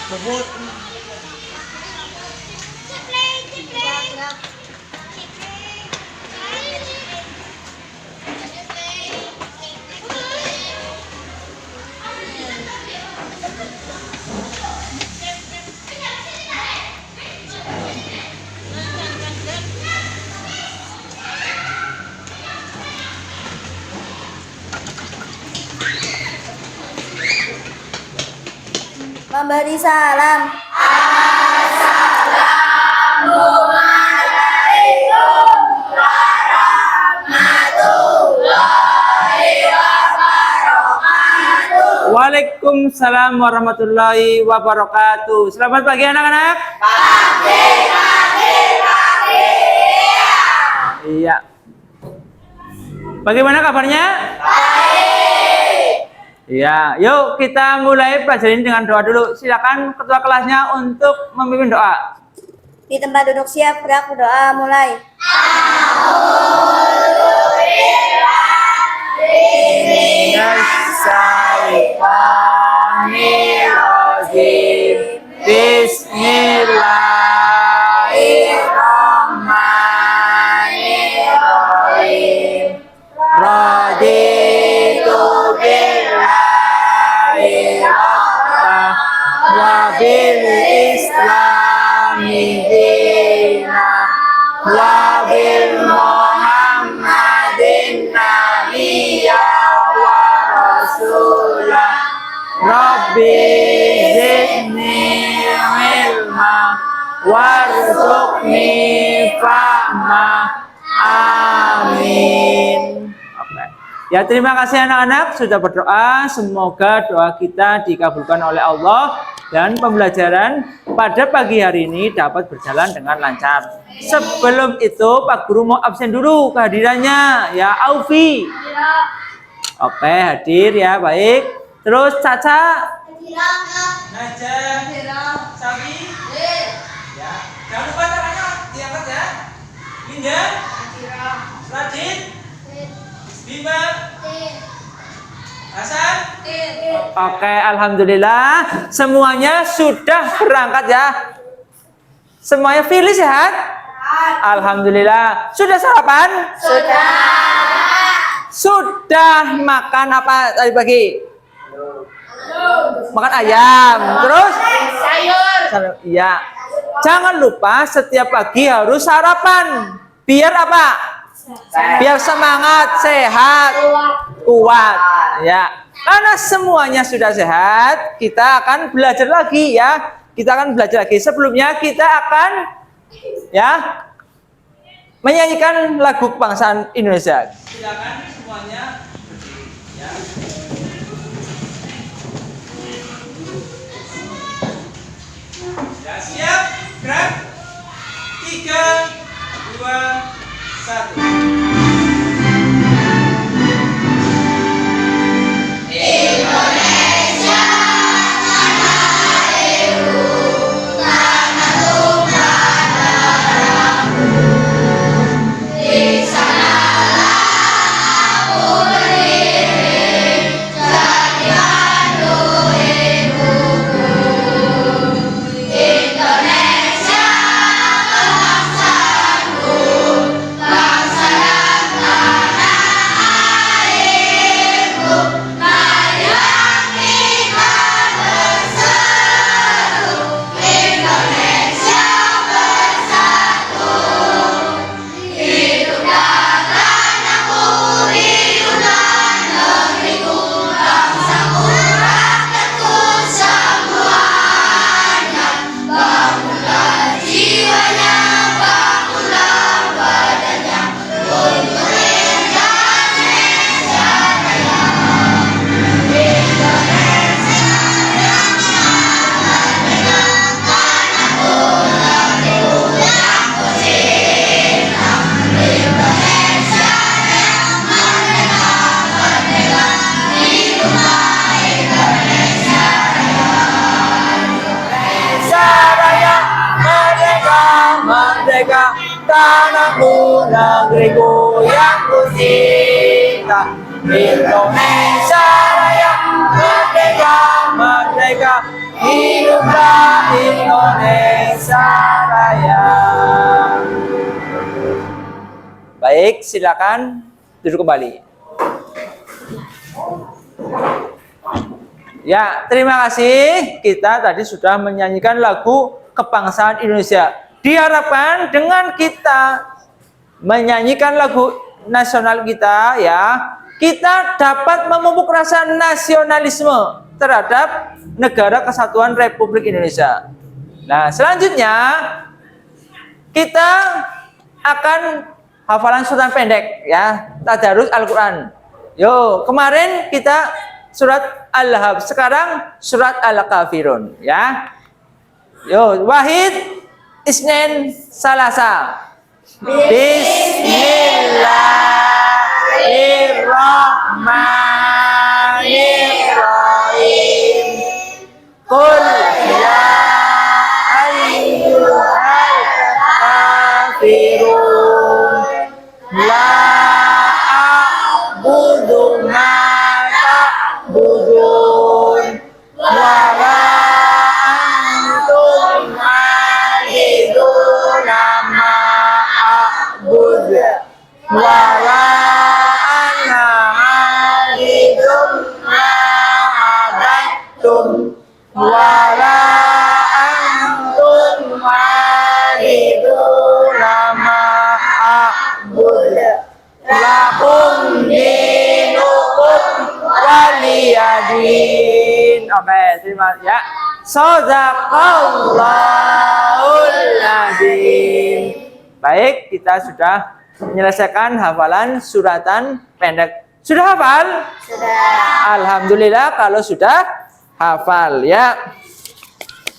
Bubut. Memberi salam. Waalaikumsalam warahmatullahi wabarakatuh. Selamat pagi anak-anak. Pagi. Iya. Bagaimana kabarnya? Baik. Iya, yuk kita mulai pelajaran dengan doa dulu. Silakan ketua kelasnya untuk memimpin doa. Di tempat duduk siap, gerak berdoa mulai. Bismillahirrahmanirrahim. Raditu billahi rabbah wa bil islami dina wa bil muhammadin nabiyya wa rasulah. Rabbi zidni ilma warzuqni fahma. Amin. Oke. Ya, terima kasih anak-anak sudah berdoa. Semoga doa kita dikabulkan oleh Allah dan pembelajaran pada pagi hari ini dapat berjalan dengan lancar. Sebelum itu Pak Guru mau absen dulu kehadirannya. Ya, Aufi. Oke, hadir ya, baik. Terus Caca. Najah. Sabi. Ya. Jangan lupa tangannya diangkat ya. Linda. Radit. Bima. Hasan. Oke, alhamdulillah semuanya sudah berangkat ya. Semuanya Fili sehat? Alhamdulillah. Sudah sarapan? Sudah makan apa tadi pagi? Makan ayam. Terus? Sayur. Iya. Jangan lupa setiap pagi harus sarapan. Biar apa? Biar semangat, sehat, kuat. Ya. Karena semuanya sudah sehat, kita akan belajar lagi ya. Kita akan belajar lagi. Sebelumnya kita akan ya menyanyikan lagu kebangsaan Indonesia. Silakan semuanya berdiri ya. Ya, siap, gerak. 3, 2, 1. Indonesia tanah airku, tanah tumpah darahku. Di sanalah aku berdiri, jadi mandu ibuku. Indonesia bangsaku, bangsa dan tanah airku. Marilah kita berseru, Indonesia bersatu. Hiduplah tanahku, hiduplah negeriku, bangsaku, rakyatku semuanya. Bangunlah jiwanya, bangunlah badannya, untuk Indonesia raya. Indonesia yang merdeka, tanahku, negeriku yang ku cinta. Indonesia yang merdeka, merdeka, hiduplah Indonesia Indonesia Raya, merdeka, merdeka, tanahku, negeriku yang ku cinta. Indonesia Raya, merdeka, merdeka, hiduplah Indonesia Raya. Baik, silakan duduk kembali. Ya, terima kasih. Kita tadi sudah menyanyikan lagu kebangsaan Indonesia. Diharapkan dengan kita menyanyikan lagu nasional kita, ya, kita dapat memupuk rasa nasionalisme terhadap Negara Kesatuan Republik Indonesia. Nah, selanjutnya kita akan hafalan surat pendek, ya, tadarus Al-Quran. Yo, kemarin kita surat Al-Lahab, sekarang surat Al-Kafirun, ya. Yo, Wahid, Isnin, Salasa. Bismillahirrahmanirrahim. Qul ya ayyuhal kafirun la a'budu ma ta'budun wa la antum 'abiduna ma a'bud wa la ana 'abidun ma 'abadtum wa la antum 'abiduna ma a'bud lakum dinukum waliyadin. Oke, terima kasih ya. Shadaqallahul azim. Baik, kita sudah menyelesaikan hafalan suratan pendek. Sudah hafal? Sudah. Alhamdulillah kalau sudah hafal, ya.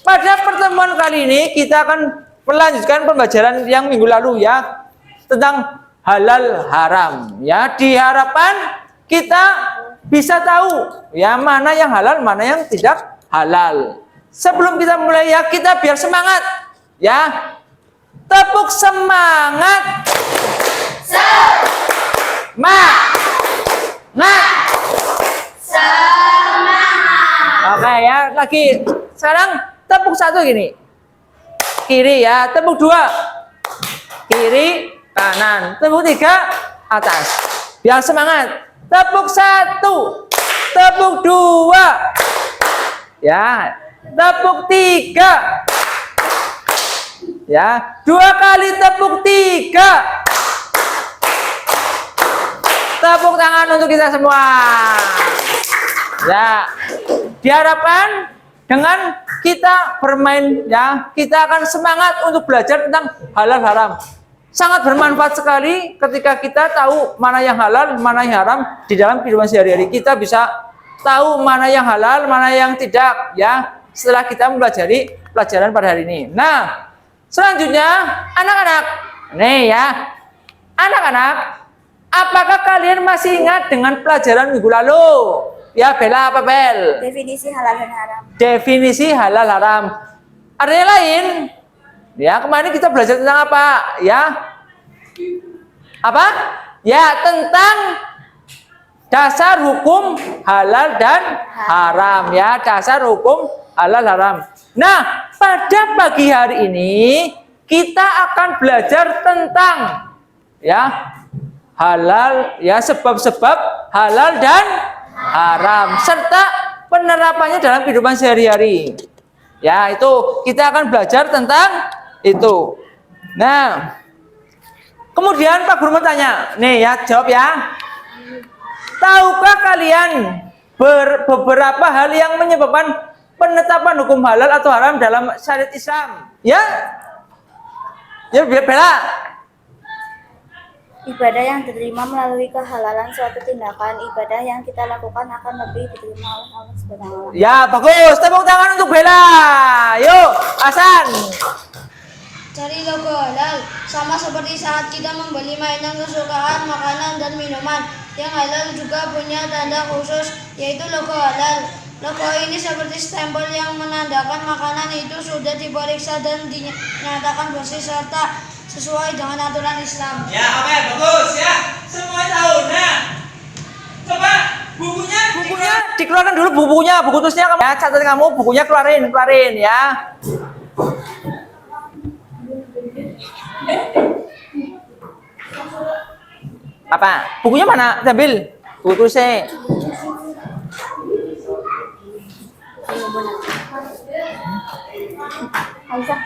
Pada pertemuan kali ini kita akan melanjutkan pembelajaran yang minggu lalu, ya, tentang halal haram, ya. Diharapkan kita bisa tahu, ya, mana yang halal, mana yang tidak halal. Sebelum kita mulai, ya, kita biar semangat, ya. Tepuk semangat. Semangat. Oke, ya, lagi. Sekarang tepuk satu gini. Kiri, ya, tepuk dua. Kiri, kanan. Tepuk tiga, atas. Biar semangat. Tepuk satu. Tepuk dua. Ya, tepuk tiga. Ya, dua kali tepuk tiga. Tepuk tangan untuk kita semua. Ya, diharapkan dengan kita bermain, ya, kita akan semangat untuk belajar tentang halal haram. Sangat bermanfaat sekali ketika kita tahu mana yang halal, mana yang haram di dalam kehidupan sehari-hari. Kita bisa tahu mana yang halal, mana yang tidak, ya, setelah kita mempelajari pelajaran pada hari ini. Nah, selanjutnya anak-anak, nih, ya, anak-anak, apakah kalian masih ingat dengan pelajaran minggu lalu? Ya, Bella apa Bel? Definisi halal dan haram. Definisi halal haram. Ada yang lain? Ya, kemarin kita belajar tentang apa? Ya, apa? Ya, tentang dasar hukum halal dan haram. Ya, dasar hukum halal haram. Nah, pada pagi hari ini kita akan belajar tentang, ya, halal, ya, sebab-sebab halal dan haram serta penerapannya dalam kehidupan sehari-hari. Ya, itu kita akan belajar tentang itu. Nah, kemudian Pak Guru tanya, nih, ya, jawab, ya. Tahukah kalian beberapa hal yang menyebabkan penetapan hukum halal atau haram dalam syariat Islam? Ya, ya, Bella. Ibadah yang diterima melalui kehalalan suatu tindakan ibadah yang kita lakukan akan lebih diterima oleh Allah Subhanahu wa Ta'ala. Ya, bagus. Tepuk tangan untuk Bella. Yuk, Hasan. Cari logo halal, sama seperti saat kita membeli mainan kesukaan, makanan, dan minuman. Yang halal juga punya tanda khusus, yaitu logo halal. Logo ini seperti stempel yang menandakan makanan itu sudah diperiksa dan dinyatakan bersih serta sesuai dengan aturan Islam. Ya, oke, bagus, ya. Semua tahu. Nah, coba dikeluarkan dulu bukunya, buku tulisnya kamu. Ya, catat kamu bukunya keluarin ya. Apa? Bukunya mana? Ambil. Buku tulisnya. Aisyah.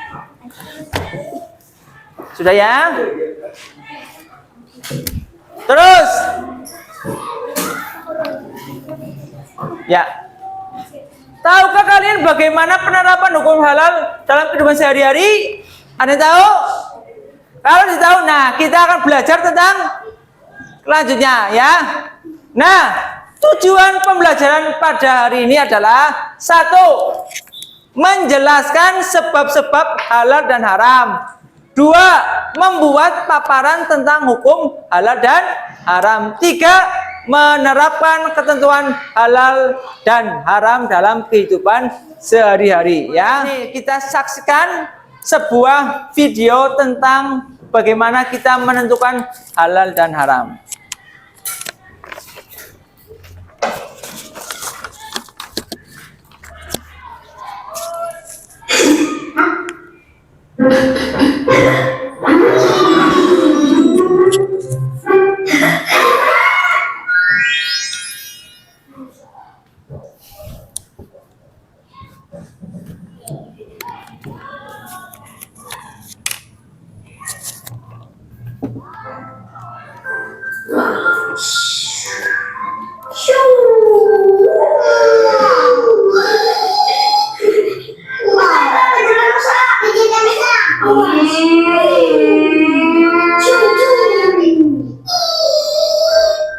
Sudah ya? Terus. Ya. Tahukah kalian bagaimana penerapan hukum halal dalam kehidupan sehari-hari? Ada yang tahu? Kalau tidak tahu, nah kita akan belajar tentang selanjutnya ya. Nah, tujuan pembelajaran pada hari ini adalah satu, menjelaskan sebab-sebab halal dan haram. Dua, membuat paparan tentang hukum halal dan haram. Tiga, menerapkan ketentuan halal dan haram dalam kehidupan sehari-hari ya. Nih, kita saksikan sebuah video tentang bagaimana kita menentukan halal dan haram.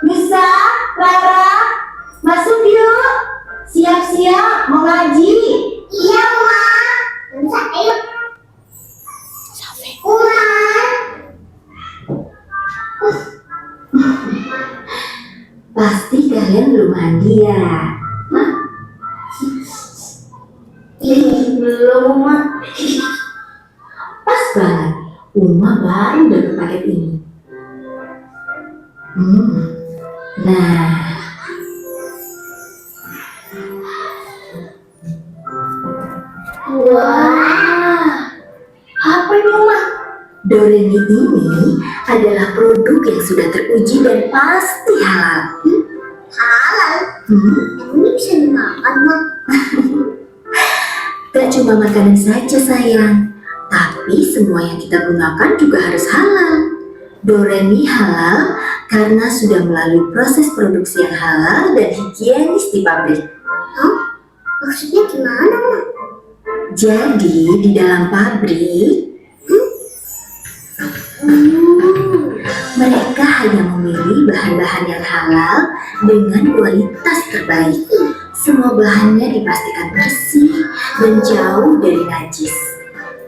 Nusa, Clara, masuk yuk. Siap-siap mau ngaji. Iya, Ma. Nusa, ayo. Pasti kalian belum mandi ya? Hah? Belum, Ma. Pas banget, Uma baru dapat paket ini. Nah, wah, apa ini Uma? Doremi ini adalah produk yang sudah teruji dan pasti halal. Halal? Ini bisa dimakan, Ma? Gak cuma makanan saja sayang, tapi semua yang kita gunakan juga harus halal. Doremi halal karena sudah melalui proses produksi yang halal dan higienis di pabrik. Hah? Maksudnya gimana, Ma? Jadi di dalam pabrik, mereka hanya memilih bahan-bahan yang halal dengan kualitas terbaik. Semua bahannya dipastikan bersih dan jauh dari najis.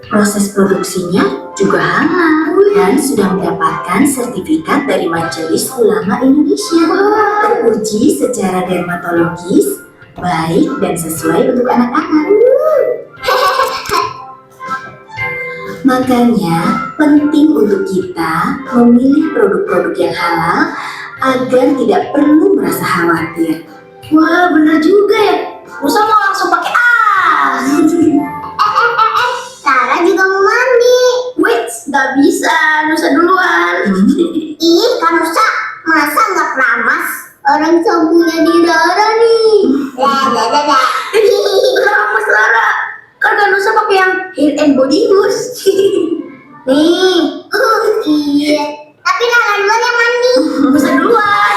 Proses produksinya juga halal dan sudah mendapatkan sertifikat dari Majelis Ulama Indonesia. Teruji secara dermatologis, baik dan sesuai untuk anak-anak. Makanya penting untuk kita memilih produk-produk yang halal agar tidak perlu merasa khawatir. Wah, bener juga ya. Musa mau langsung pakai Tara juga mau mandi. Wait, gak bisa. Nusa duluan. Ih, kan Nusa. Masa gak keramas? Orang sabunnya di Dara nih. Keramas Lara. Kan Nusa pakai yang hair and body wash. Nih. Iya. Tapi Lara duluan yang mandi. Nusa duluan.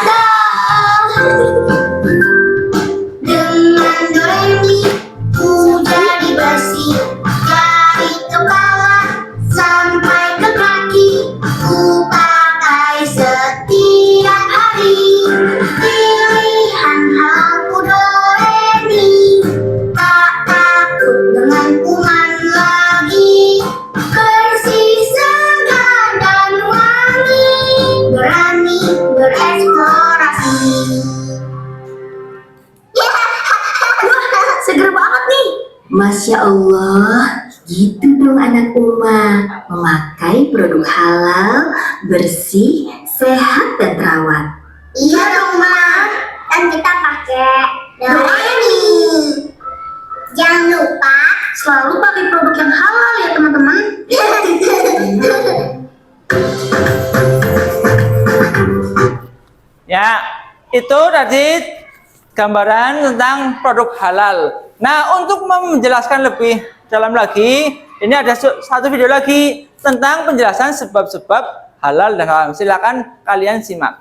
Dengan Doremi ku jadi bersih. Dari kepala sampai ke kaki, ku pakai setiap hari. Pilihan aku Doremi, tak takut dengan kuman lagi. Bersih, segar dan wangi, berani bereksplorasi. Seger banget nih. Masya Allah, gitu dong anak Uma, memakai produk halal, bersih, sehat dan terawat. Iya dong, Ma. Kan kita pakai Itu tadi gambaran tentang produk halal. Nah, untuk menjelaskan lebih dalam lagi, ini ada satu video lagi tentang penjelasan sebab-sebab halal dan haram. Silakan kalian simak.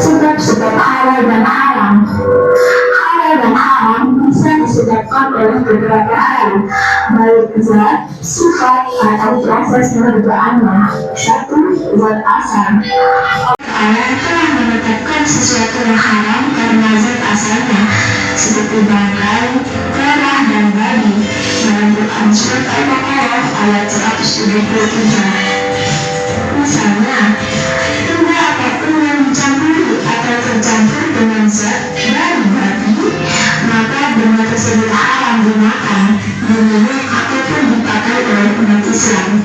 Sebab-sebab halal dan haram. Halal dan haram bisa disebabkan oleh beberapa hal, baik zat, sifat, atau proses pekerjaannya. Satu, zat asal. Allah telah menetapkan sesuatu yang haram karena zat asalnya, seperti bangkai, darah, dan babi. Dalam Quran Surat Al-Baqarah ayat 173. Misalnya, benda apapun yang dicampuri atau tercampur dengan zat dari babi, maka benda tersebut haram dimakan, diminum, ataupun dipakai oleh umat Islam.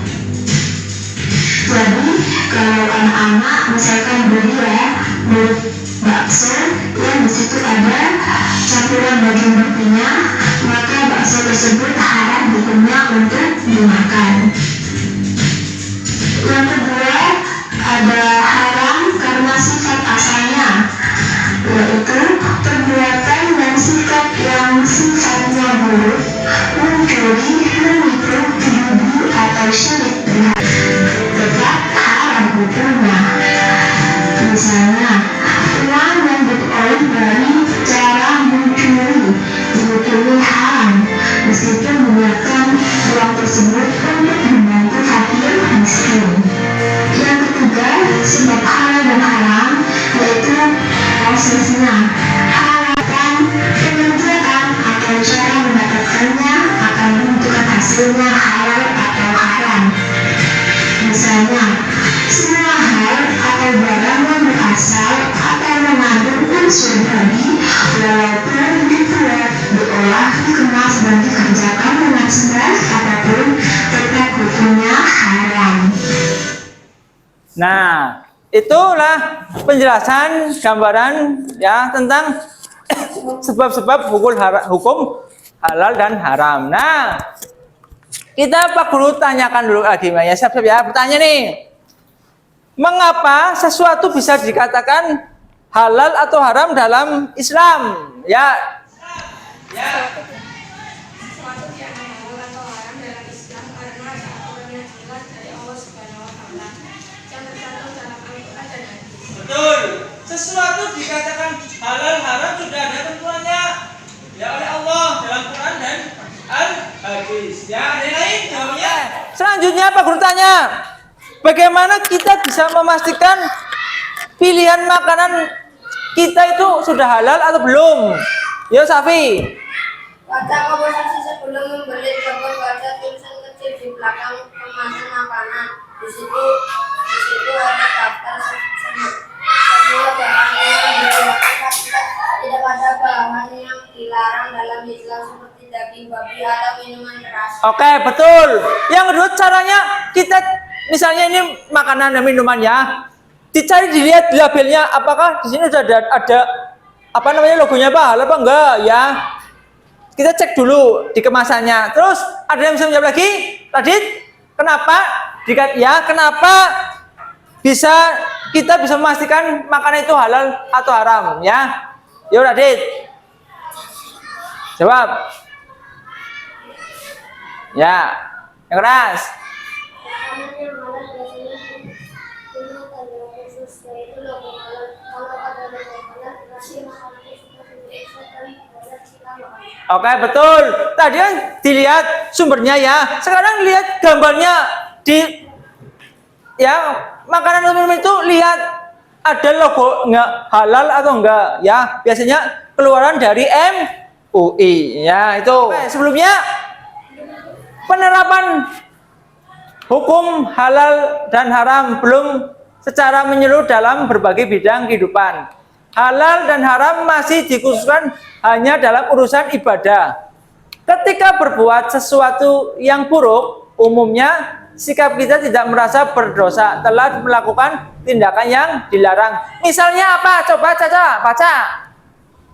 Jadi, kalau anak-anak misalkan beli bakso yang disitu ada campuran daging babinya, maka bakso tersebut haram hukumnya untuk dimakan. Yang kedua, ada haram karena sifat asalnya, yaitu perbuatan dan sikap yang sifatnya buruk, mencuri, menipu, judi, atau syirik tetap haram hukumnya. Misalnya, uang yang diperoleh dari cara mencuri dihukumi haram, meskipun menggunakan uang tersebut untuk membantu fakir miskin. Yang ketiga, sebab halal dan haram, yaitu prosesnya. Halal pengerjaan atau cara mendapatkannya akan menentukan hasilnya halal atau haram. Misalnya, semua hal atau barang yang berasal atau mengandung unsur babi, walaupun dibuat, diolah, dikemas, dan dikerjakan dengan cerdas apapun, tetap hukumnya haram. Nah, itulah penjelasan gambaran ya tentang sebab-sebab hukum halal dan haram. Nah, kita Pak Guru tanyakan dulu lagi ya, siap-siap ya. Bertanya nih, mengapa sesuatu bisa dikatakan halal atau haram dalam Islam? Ya. Sesuatu yang halal atau haram dalam Islam karena ada aturan yang jelas dari Allah Subhanahu wa Ta'ala yang tercantum dalam Al-Quran dan Hadis. Betul. Sesuatu dikatakan halal haram sudah ada tentuannya ya oleh Allah dalam Quran dan Al-Hadis. Ya, ada yang lain jawabnya. Selanjutnya Pak Guru tanya, bagaimana kita bisa memastikan pilihan makanan kita itu sudah halal atau belum? Yo Safi. Baca komposisi sebelum membeli, coba baca tulisan kecil di belakang kemasan makanan. Di situ ada daftar semua bahan yang dilarang. Tidak ada bahan yang dilarang dalam Islam seperti daging babi atau minuman keras. Oke, betul. Yang kedua caranya kita misalnya ini makanan dan minuman ya, dicari dilihat labelnya apakah di sini sudah ada apa namanya logonya apa halal apa enggak ya. Kita cek dulu di kemasannya. Terus ada yang bisa menjawab lagi? Radit, kenapa? Kenapa kita bisa memastikan makanan itu halal atau haram ya? Yuk Radit. Jawab. Ya, yang keras. Makanan yang halal biasanya punya tanda khusus, yaitu logo halal. Kalau ada logo halal, berarti makanan tersebut diekspor dan dapat kita makan. Oke, betul. Tadi kan dilihat sumbernya ya. Sekarang lihat gambarnya di ya makanan atau minuman itu, lihat ada logo enggak halal atau enggak ya. Biasanya keluaran dari MUI ya itu. Oke, sebelumnya penerapan hukum halal dan haram belum secara menyeluruh dalam berbagai bidang kehidupan. Halal dan haram masih dikhususkan hanya dalam urusan ibadah. Ketika berbuat sesuatu yang buruk, umumnya sikap kita tidak merasa berdosa telah melakukan tindakan yang dilarang. Misalnya apa? Coba Caca baca.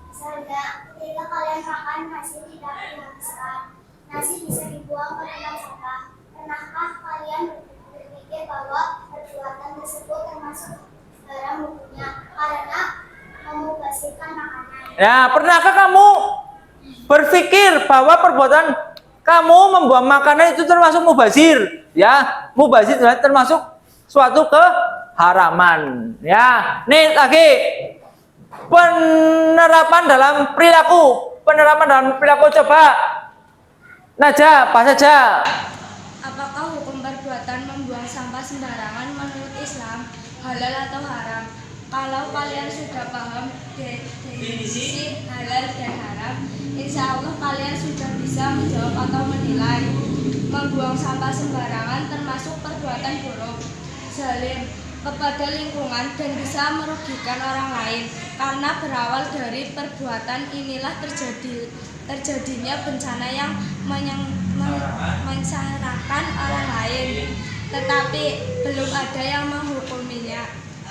Misalnya, ketika kalian makan nasi tidak dihabiskan, nasi bisa dibuang ke tempat sampah. Pernahkah kalian berpikir bahwa perbuatan tersebut termasuk haram hukumnya? Karena Nah, pernahkah kamu berpikir bahwa perbuatan kamu membuang makanan itu termasuk mubazir? Ya, mubazir termasuk suatu keharaman. Ya, nih lagi penerapan dalam perilaku. Penerapan dalam perilaku coba. Naja, apa saja? Apakah hukum perbuatan membuang sampah sembarangan menurut Islam halal atau haram? Kalau kalian sudah paham definisi halal dan haram, insya Allah kalian sudah bisa menjawab atau menilai. Membuang sampah sembarangan termasuk perbuatan buruk, zalim kepada lingkungan dan bisa merugikan orang lain karena berawal dari perbuatan inilah terjadinya bencana yang menyengsarakan orang lain, tetapi belum ada yang menghukuminya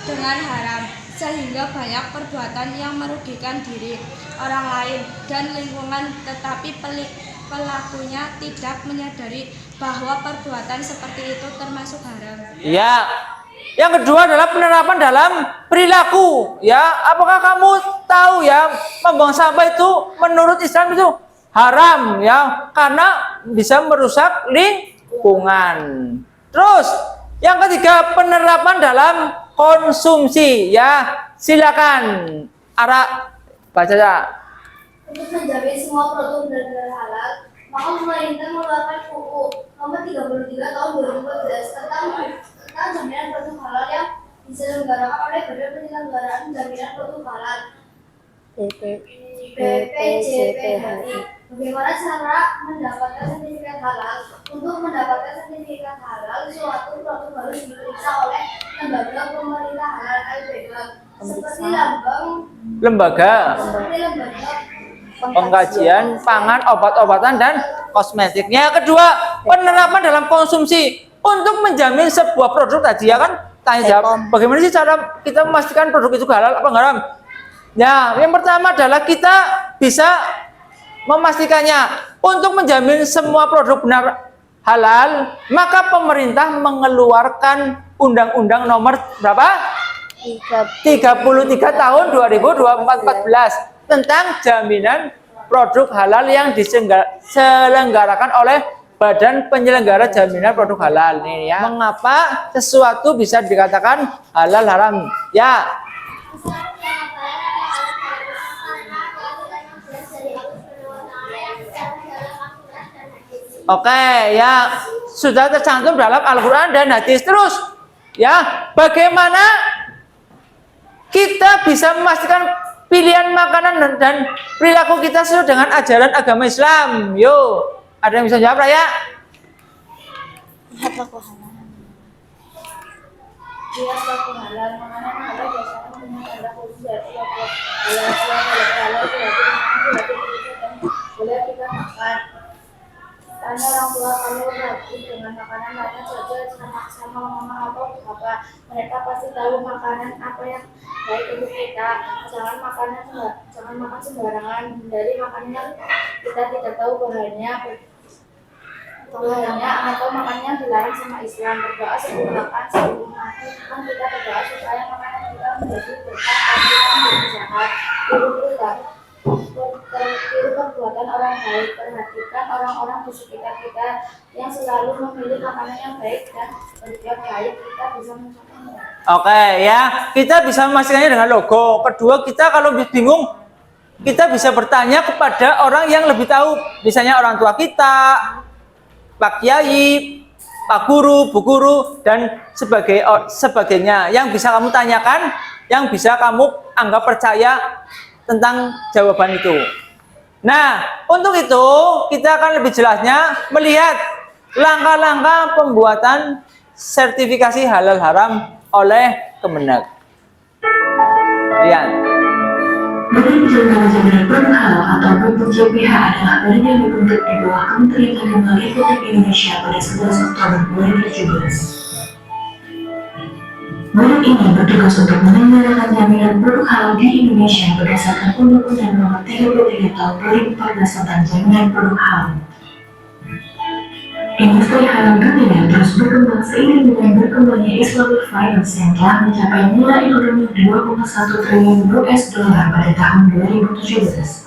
dengan haram, sehingga banyak perbuatan yang merugikan diri orang lain dan lingkungan, tetapi pelakunya tidak menyadari bahwa perbuatan seperti itu termasuk haram. Ya. Yang kedua adalah penerapan dalam perilaku. Ya, apakah kamu tahu ya membuang sampah itu menurut Islam itu haram ya, karena bisa merusak lingkungan. Terus yang ketiga penerapan dalam konsumsi ya. Silakan baca ya. Untuk menjamin semua produk benar-benar halal, maka pemerintah mengeluarkan UU Nomor 33 Tahun 2014 tentang jaminan produk halal yang diselenggarakan oleh Badan Penyelenggaraan Jaminan Produk Halal BPJPHI. Bagaimana cara mendapatkan sertifikat halal? Untuk mendapatkan sertifikat halal, suatu produk harus diperiksa oleh lembaga pemerintah halal LPH seperti lembaga pengkajian pangan, obat-obatan dan kosmetiknya. Kedua, penerapan dalam konsumsi untuk menjamin sebuah produk tadi ya kan tanya jawab. Bagaimana sih cara kita memastikan produk itu halal apa haram? Ya, yang pertama adalah kita bisa memastikannya. Untuk menjamin semua produk benar halal, maka pemerintah mengeluarkan Undang-Undang Nomor berapa? 33 Tahun 2014 tentang jaminan produk halal yang diselenggarakan oleh Badan Penyelenggara Jaminan Produk Halal. Nih ya. Mengapa sesuatu bisa dikatakan halal haram? Ya. Oke, ya sudah tercantum dalam Al-Quran dan hadis. Terus, ya bagaimana kita bisa memastikan pilihan makanan dan perilaku kita sesuai dengan ajaran agama Islam? Yuk, ada yang bisa jawab Raya? Lihat laku halal, makanan halal biasanya punya tanda khusus yaitu halal boleh kita makan. Tanya orang tua kamu ragu dengan makanan mana saja sama mama atau papa, mereka pasti tahu makanan apa yang baik untuk kita. Jangan makan sembarangan, hindari makanan yang kita tidak tahu bahannya atau makannya dilarang sama Islam. Berdoa sebelum makan, sebelum mati kan kita berdoa supaya makanan kita menjadi berkah dan kita menjadi sehat. Tiru perbuatan orang baik, perhatikan orang-orang di sekitar kita yang selalu memilih makanan yang baik dan berbuat baik, kita bisa mencapainya. Oke ya, kita bisa memastikannya dengan logo. Kedua, kita kalau bingung, kita bisa bertanya kepada orang yang lebih tahu, misalnya orang tua kita, Pak Kiai, Pak Guru, Bu Guru, dan sebagainya. Yang bisa kamu tanyakan, yang bisa kamu anggap percaya tentang jawaban itu. Nah, untuk itu kita akan lebih jelasnya melihat langkah-langkah pembuatan sertifikasi halal haram oleh Kemenag. Lihat. Badan Penyelenggara Jaminan Produk Halal atau BPJPH adalah badan yang dibentuk di bawah Kementerian Agama Republik Indonesia pada 11 Oktober 2017. Badan ini bertugas untuk menyelenggarakan jaminan produk halal di Indonesia berdasarkan Undang-Undang Nomor 33 Tahun 2014 tentang Jaminan Produk Halal. Industri halal dunia terus berkembang seiring dengan berkembangnya Islamic Finance yang telah mencapai nilai ekonomi 2,1 triliun US dollar pada tahun 2017.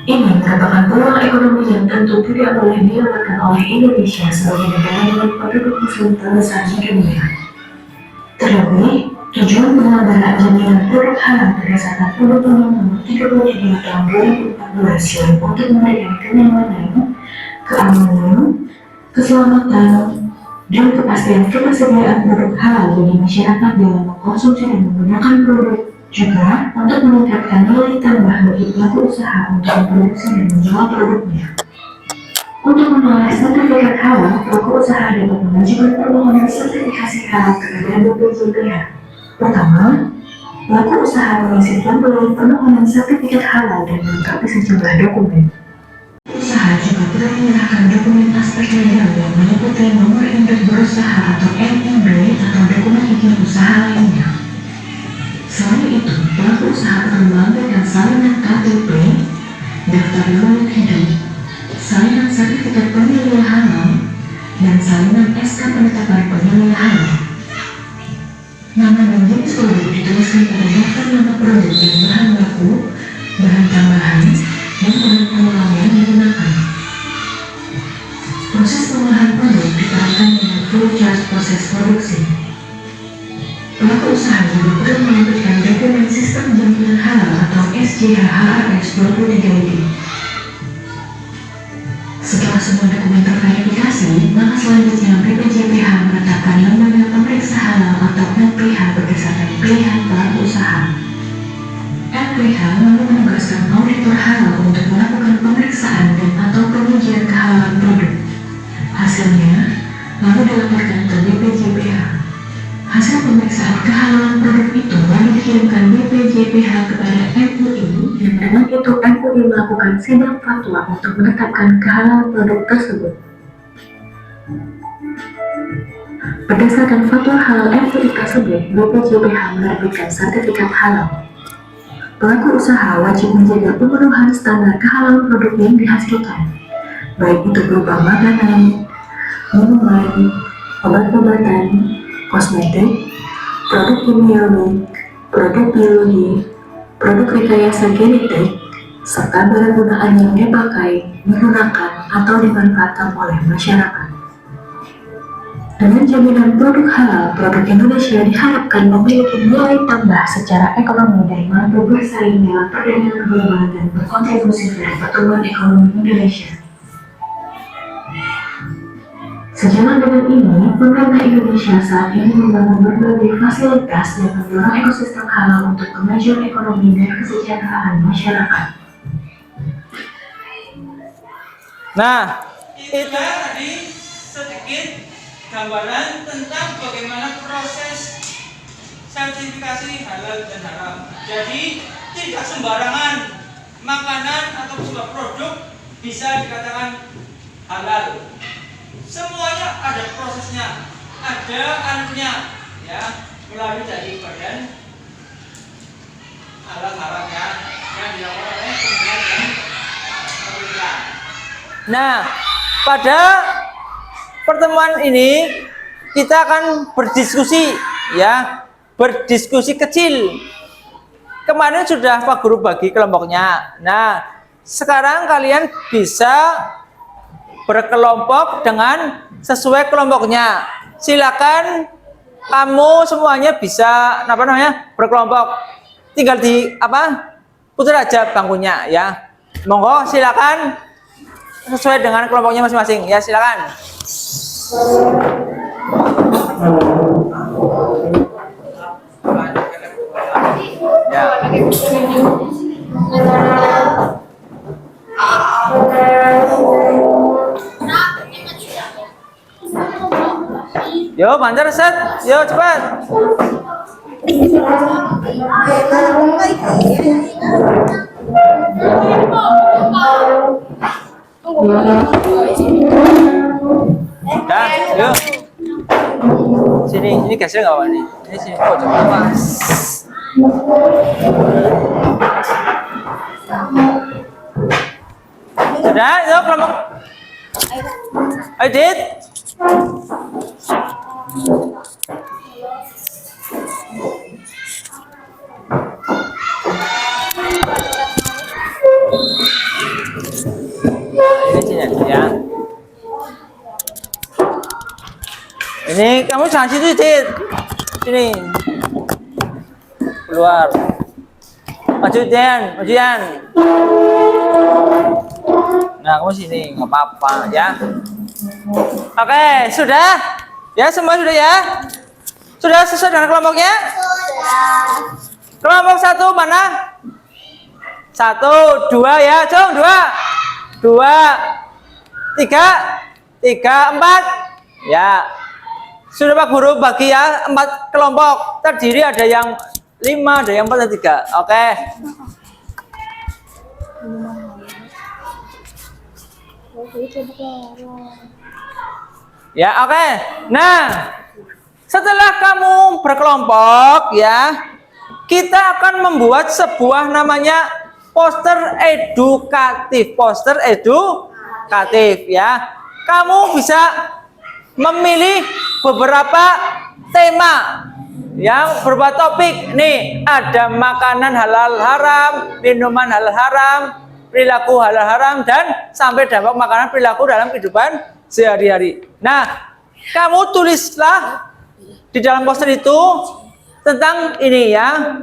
Ini merupakan peluang ekonomi yang tentu tidak boleh dilewatkan oleh Indonesia sebagai negara dengan penduduk muslim terbesar di dunia. Terlebih, tujuan pengelenggaraan jaminan produk halal berdasarkan Undang-Undang Nomor 33 Tahun 2014 yang untuk memberikan kenyamanan, keamanan, keselamatan, dan kepastian ketersediaan produk halal bagi masyarakat dalam mengkonsumsi dan menggunakan produk, juga untuk meningkatkan nilai tambah bagi pelaku usaha untuk memproduksi dan menjual produknya. Untuk memperoleh sertifikat halal, pelaku usaha dapat mengajukan permohonan sertifikasi halal kepada BPJPH. Pertama, pelaku usaha mengisi formulir permohonan sertifikat halal dan melengkapi sejumlah dokumen. Usaha juga perlu menyerahkan dokumen aspek legal yang meliputi nomor induk berusaha atau NIB atau dokumen izin usaha lainnya. Selain itu, pelaku usaha perlu melampirkan salinan KTP, daftar riwayat hidup, salinan sertifikat pemilih halal, dan salinan SK penetapan pemilih halal. Nama dan jenis produk dituliskan pada daftar nama produk dan bahan baku, bahan tambahan, dan bahan pengulang yang digunakan. Proses pengolahan produk diterapkan dengan flowchart proses produksi. Pelaku usaha juga perlu melampirkan dokumen sistem jaminan halal atau SJHHRS 23 ini. Setelah semua dokumen terverifikasi, maka selanjutnya BPJPH menetapkan lembaga pemeriksa halal atau LPH berdasarkan pilihan pelaku usaha. LPH lalu menugaskan auditor halal untuk melakukan pemeriksaan dan atau pengujian kehalalan produk. Hasilnya lalu dilaporkan ke BPJPH. Hasil pemeriksaan kehalalan produk itu lalu dikirimkan BPJPH kepada MUI, dan dengan itu MUI melakukan sidang fatwa untuk menetapkan kehalalan produk tersebut. Berdasarkan fatwa halal MUI tersebut, BPJPH menerbitkan sertifikat halal. Pelaku usaha wajib menjaga pemenuhan standar kehalalan produk yang dihasilkan, baik itu berupa makanan, minuman, obat-obatan, kosmetik, produk kimiawi, produk biologi, produk rekayasa genetik, serta barang gunaan yang dipakai, digunakan, atau dimanfaatkan oleh masyarakat. Dengan jaminan produk halal, produk Indonesia diharapkan memiliki nilai tambah secara ekonomi dan mampu bersaing dalam perdagangan global dan berkontribusi pada pertumbuhan ekonomi Indonesia. Sejalan dengan ini, pemerintah Indonesia saat ini membangun berbagai fasilitas dan mendorong ekosistem halal untuk kemajuan ekonomi dan kesejahteraan masyarakat. Nah, itu tadi sedikit gambaran tentang bagaimana proses sertifikasi halal dan haram. Jadi tidak sembarangan makanan atau sebuah produk bisa dikatakan halal. Semuanya ada prosesnya, ada anunya, ya, melalui dari badan halal haram ya, yang dilakukan oleh Kementerian dan pemerintah. Nah, pada pertemuan ini kita akan berdiskusi, ya, berdiskusi kecil. Kemarin sudah Pak Guru bagi kelompoknya. Nah, sekarang kalian bisa berkelompok dengan sesuai kelompoknya. Silakan kamu semuanya bisa berkelompok. Tinggal di putar aja bangkunya ya. Monggo silakan sesuai dengan kelompoknya masing-masing ya, silakan. Ya. Yo, bantar set. Yo, cepat. Dah, yuk. Sini, ini geser nggak Wak nih? Ini sini, coba. Sudah, yuk kelompok. Ayo, Dit. Ini sini ya. Ini kamu jangan situ, Dit. Sini. Keluar. Maju, Dian. Majuan. Nah, kamu sini, nggak apa-apa ya. Oke, sudah? Ya, semua sudah ya? Sudah sesuai dengan kelompoknya? Kelompok 1 mana? 1, 2 ya, Jong, 2. 2, 3, 4. Ya. Sudah Pak Guru bagi ya 4 kelompok. Terdiri ada yang 5, ada yang 4 dan 3. Oke. Ya, oke. Nah, setelah kamu berkelompok ya, kita akan membuat sebuah namanya poster edukatif. Poster edukatif ya. Kamu bisa memilih beberapa tema yang beberapa topik. Nih, ada makanan halal haram, minuman halal haram, perilaku halal haram, dan sampai dampak makanan perilaku dalam kehidupan sehari-hari. Nah, kamu tulislah di dalam poster itu tentang ini ya.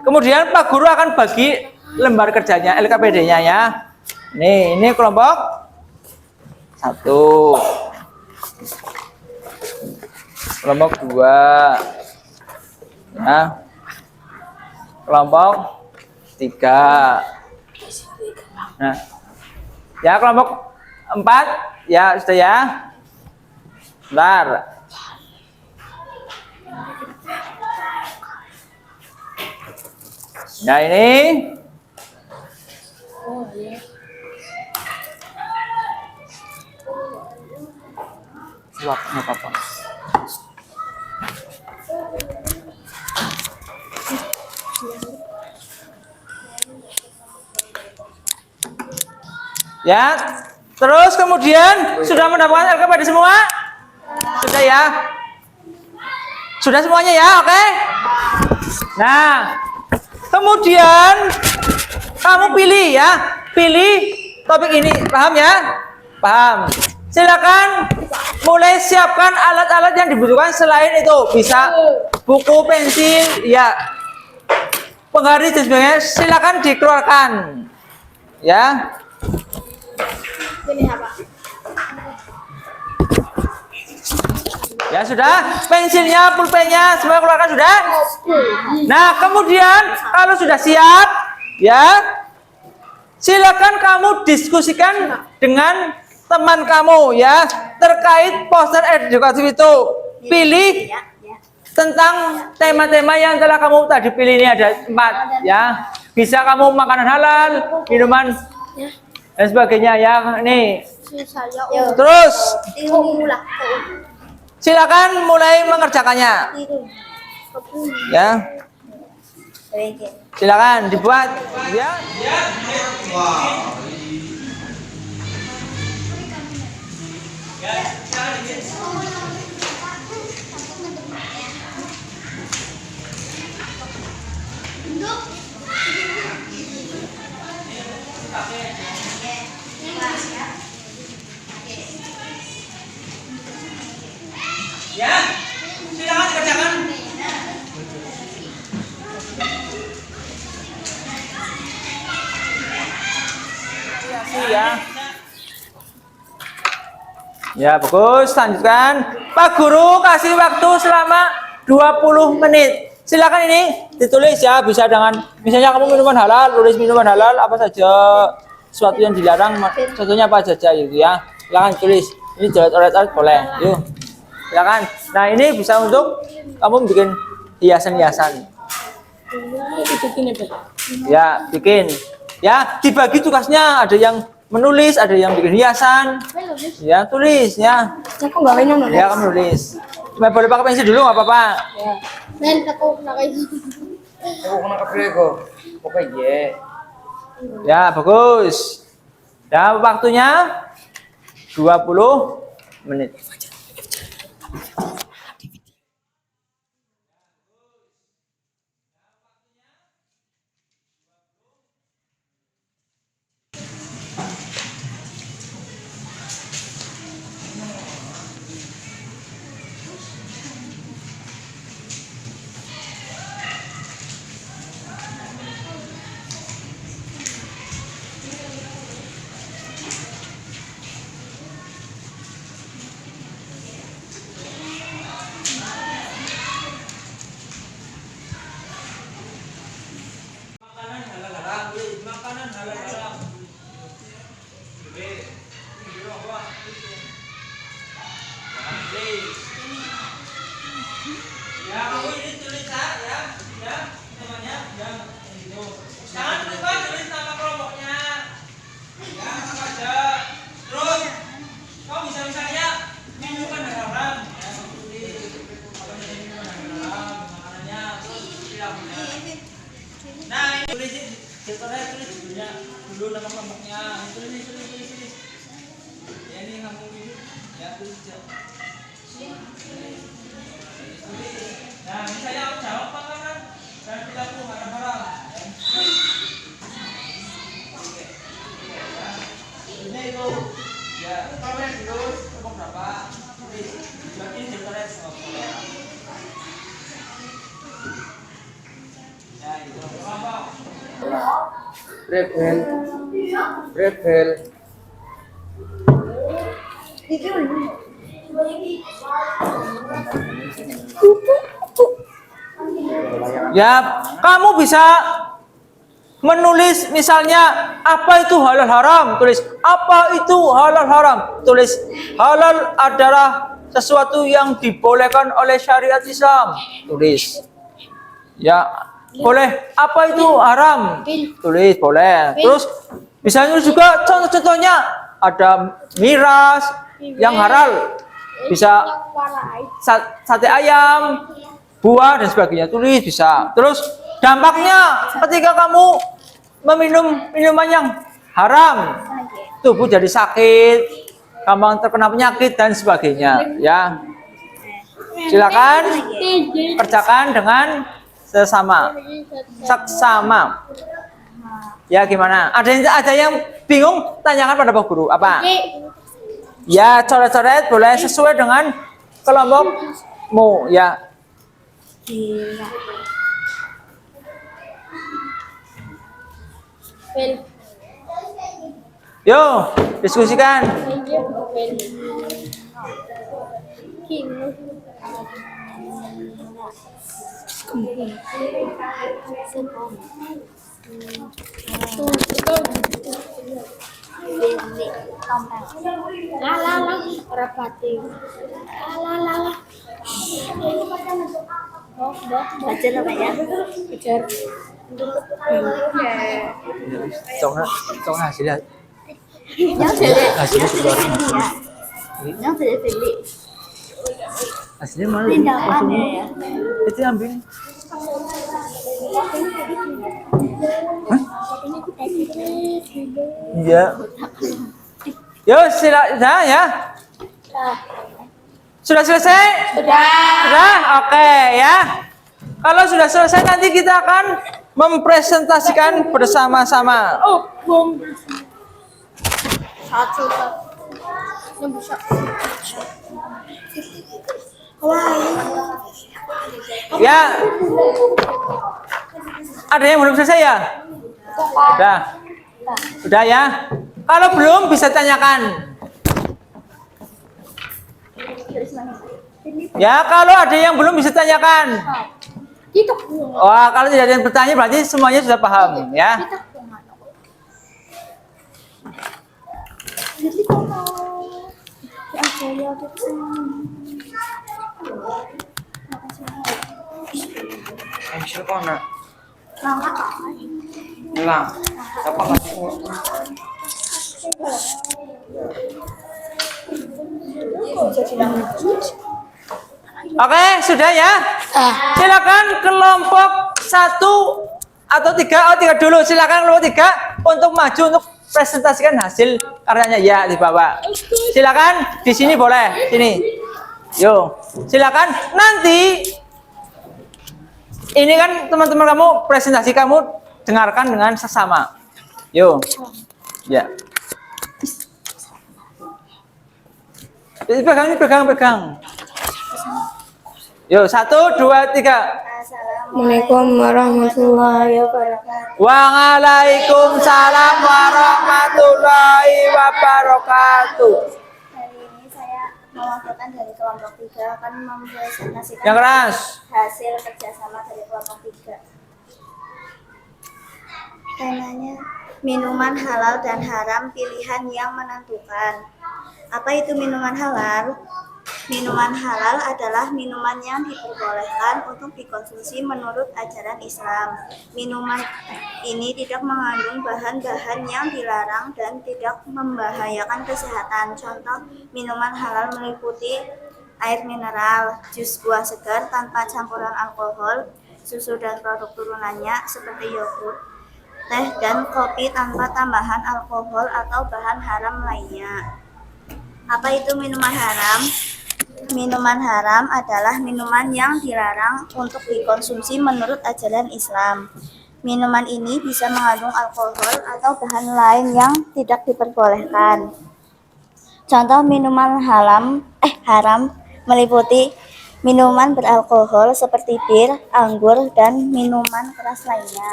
Kemudian Pak Guru akan bagi lembar kerjanya, LKPD-nya ya. Nih, ini kelompok 1. Kelompok 2. Ya. Kelompok 3. Nah. Ya, kelompok 4 ya, sudah ya. Bentar. Nah, ini suap, nggak apa-apa. Ya, terus kemudian sudah mendapatkan LKPD semua? Sudah ya? Sudah semuanya ya, oke? Nah, kemudian kamu pilih ya, pilih topik ini, paham ya? Paham. Silakan mulai siapkan alat-alat yang dibutuhkan selain itu, bisa buku, pensil, ya, penggaris dan sebagainya. Silakan dikeluarkan, ya. Ini apa? Ya sudah, pensilnya, pulpennya, semua keluarkan sudah. Nah, kemudian kalau sudah siap, ya, silakan kamu diskusikan dengan teman kamu ya terkait poster edukatif itu. Pilih tentang tema-tema yang telah kamu tadi pilih, ini ada 4 ya. Bisa kamu makanan halal, minuman dan sebagainya ya. Nih. Terus silakan mulai mengerjakannya. Ya. Silakan dibuat ya. Ya, silakan dikerjakan. Ya. Ya, bagus. Lanjutkan. Pak Guru kasih waktu selama 20 menit. Silakan ini ditulis ya, bisa dengan misalnya kamu minuman halal, tulis minuman halal apa saja, sesuatu yang dilarang, contohnya apa saja gitu ya. Silakan tulis. Ini coret-coret boleh. Yuk. Silakan. Nah, ini bisa untuk kamu bikin hiasan-hiasan. Ya, bikin. Ya, dibagi tugasnya, ada yang menulis, ada yang bikin hiasan. Ya, tulis ya. Aku nggak pengen nulis. Ya, kamu nulis. Cuma boleh pakai pensil dulu nggak apa-apa. Ya. Men, aku kena kayak gitu. Aku kena keprego. Oke, ye. Ya, bagus. Ya, waktunya 20 menit. Makanan halal haram. Ya, kamu ini tulis ya, namanya yang itu. Jangan lupa tulis nama kelompoknya. Ya, apa aja. Terus, kau bisa misalnya minuman haram. Ya, tulis. Kalau jadi minuman haram, makanannya terus bilangnya. Nah, ini tulis judulnya dulu nama kelompoknya. Tulis. Ya, ini kamu ini. Ya, tulis aja. Nah, misalnya aku jawab makanan dan perilaku haram-haram. Ini itu, ya, kalau yang dulu kelompok berapa? Berarti ini jempolnya semua. Ya, itu kelompok. Rebel. Rebel. Ya, kamu bisa menulis misalnya apa itu halal haram, tulis apa itu halal haram, tulis halal adalah sesuatu yang dibolehkan oleh syariat Islam, tulis. Ya, boleh. Apa itu haram, tulis boleh. Terus misalnya juga contoh-contohnya ada miras yang halal, bisa sate ayam, buah dan sebagainya, tulis bisa. Terus dampaknya ketika kamu meminum minuman yang haram, tubuh jadi sakit, gampang terkena penyakit dan sebagainya, ya. Silakan kerjakan dengan seksama. Ya, gimana? Ada yang bingung, tanyakan pada Pak Guru. Apa? Ya, coret-coret boleh sesuai dengan kelompokmu, ya. Yo, diskusikan. Baca namanya. Kejar. Trong hasilnya. Hasilnya Hasilnya mana? ya. Itu ambil. Hah? Iya. Yo, silakan ya. Sudah selesai? Sudah? Oke ya. Kalau sudah selesai nanti kita akan mempresentasikan bersama-sama. Satu. Yang bisa. Ya. Ada yang belum selesai ya? Sudah. Sudah ya. Kalau belum bisa tanyakan. Ya, kalau ada yang belum bisa tanyakan. Wah, kalau tidak ada yang bertanya berarti semuanya sudah paham ya. Pensil kona. Hilang. Apa kasih? Oke, sudah ya. Silakan kelompok 1 atau 3. Oh, 3 dulu. Silakan kelompok 3 untuk maju untuk presentasikan hasil karyanya ya di bawah. Silakan di sini boleh, sini. Yo, silakan nanti ini kan teman-teman kamu presentasi kamu dengarkan dengan sesama. Yo, ya. Pegang. Yo, 1, 2, 3. Assalamualaikum warahmatullahi wabarakatuh. Waalaikumsalam warahmatullahi wabarakatuh. Hari ini saya mewakilkan dari kelompok 3 akan mempresentasikan Yang keras. hasil kerjasama dari kelompok 3. Temanya minuman halal dan haram, pilihan yang menentukan. Apa itu minuman halal? Minuman halal adalah minuman yang diperbolehkan untuk dikonsumsi menurut ajaran Islam. Minuman ini tidak mengandung bahan-bahan yang dilarang dan tidak membahayakan kesehatan. Contoh minuman halal meliputi air mineral, jus buah segar tanpa campuran alkohol, susu dan produk turunannya seperti yogurt, teh dan kopi tanpa tambahan alkohol atau bahan haram lainnya. Apa itu minuman haram? Minuman haram adalah minuman yang dilarang untuk dikonsumsi menurut ajaran Islam. Minuman ini bisa mengandung alkohol atau bahan lain yang tidak diperbolehkan. Contoh minuman haram meliputi minuman beralkohol seperti bir, anggur, dan minuman keras lainnya.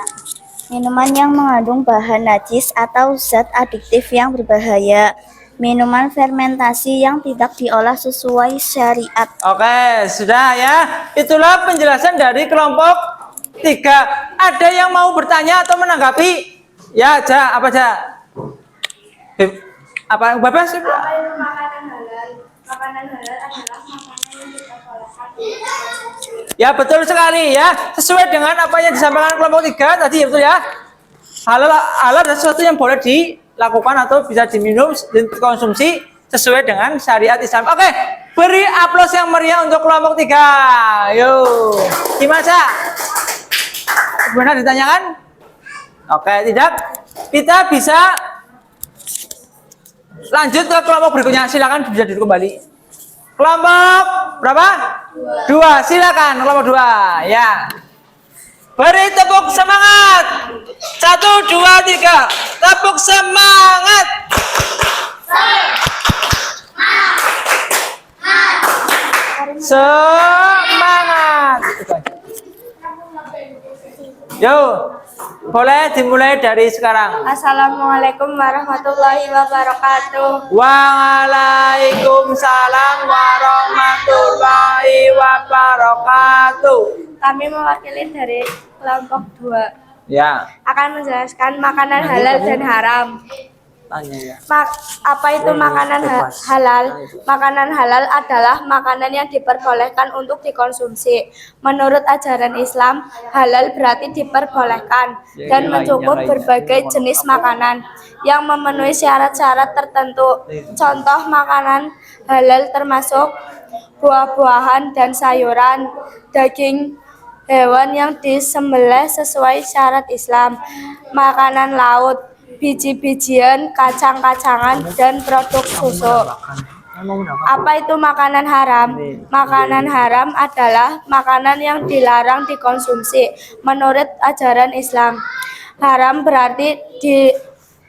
Minuman yang mengandung bahan najis atau zat adiktif yang berbahaya. Minuman fermentasi yang tidak diolah sesuai syariat. Oke, sudah ya. Itulah penjelasan dari kelompok 3. Ada yang mau bertanya atau menanggapi? Ya, apa aja? Apa Bapak sih? Apa itu makanan halal? Makanan halal adalah makanan yang diperbolehkan untuk dikonsumsi. Ya, betul sekali ya. Sesuai dengan apa yang disampaikan kelompok 3 tadi, betul ya. Halal adalah sesuatu yang boleh dilakukan atau bisa diminum dan dikonsumsi sesuai dengan syariat Islam. Oke, beri aplaus yang meriah untuk kelompok 3. Yuk, gimana Cak? Benar ditanyakan? Oke, tidak. Kita bisa lanjut ke kelompok berikutnya. Silakan bisa duduk kembali. Kelompok berapa? 2. Silakan kelompok 2. Ya. Beri tepuk semangat. 1, 2, 3. Tepuk semangat. Semangat. Yo, boleh dimulai dari sekarang. Assalamualaikum warahmatullahi wabarakatuh. Waalaikumsalam warahmatullahi wabarakatuh. Kami mewakili dari kelompok 2 Ya, akan menjelaskan makanan halal dan haram. tanya ya. Apa itu makanan halal? Makanan halal adalah makanan yang diperbolehkan untuk dikonsumsi. Menurut ajaran Islam, halal berarti diperbolehkan dan mencakup berbagai jenis makanan yang memenuhi syarat-syarat tertentu. Contoh makanan halal termasuk buah-buahan dan sayuran, daging hewan yang disembelih sesuai syarat Islam, makanan laut, biji-bijian, kacang-kacangan, dan produk susu. Apa itu makanan haram? Makanan haram adalah makanan yang dilarang dikonsumsi menurut ajaran Islam. Haram berarti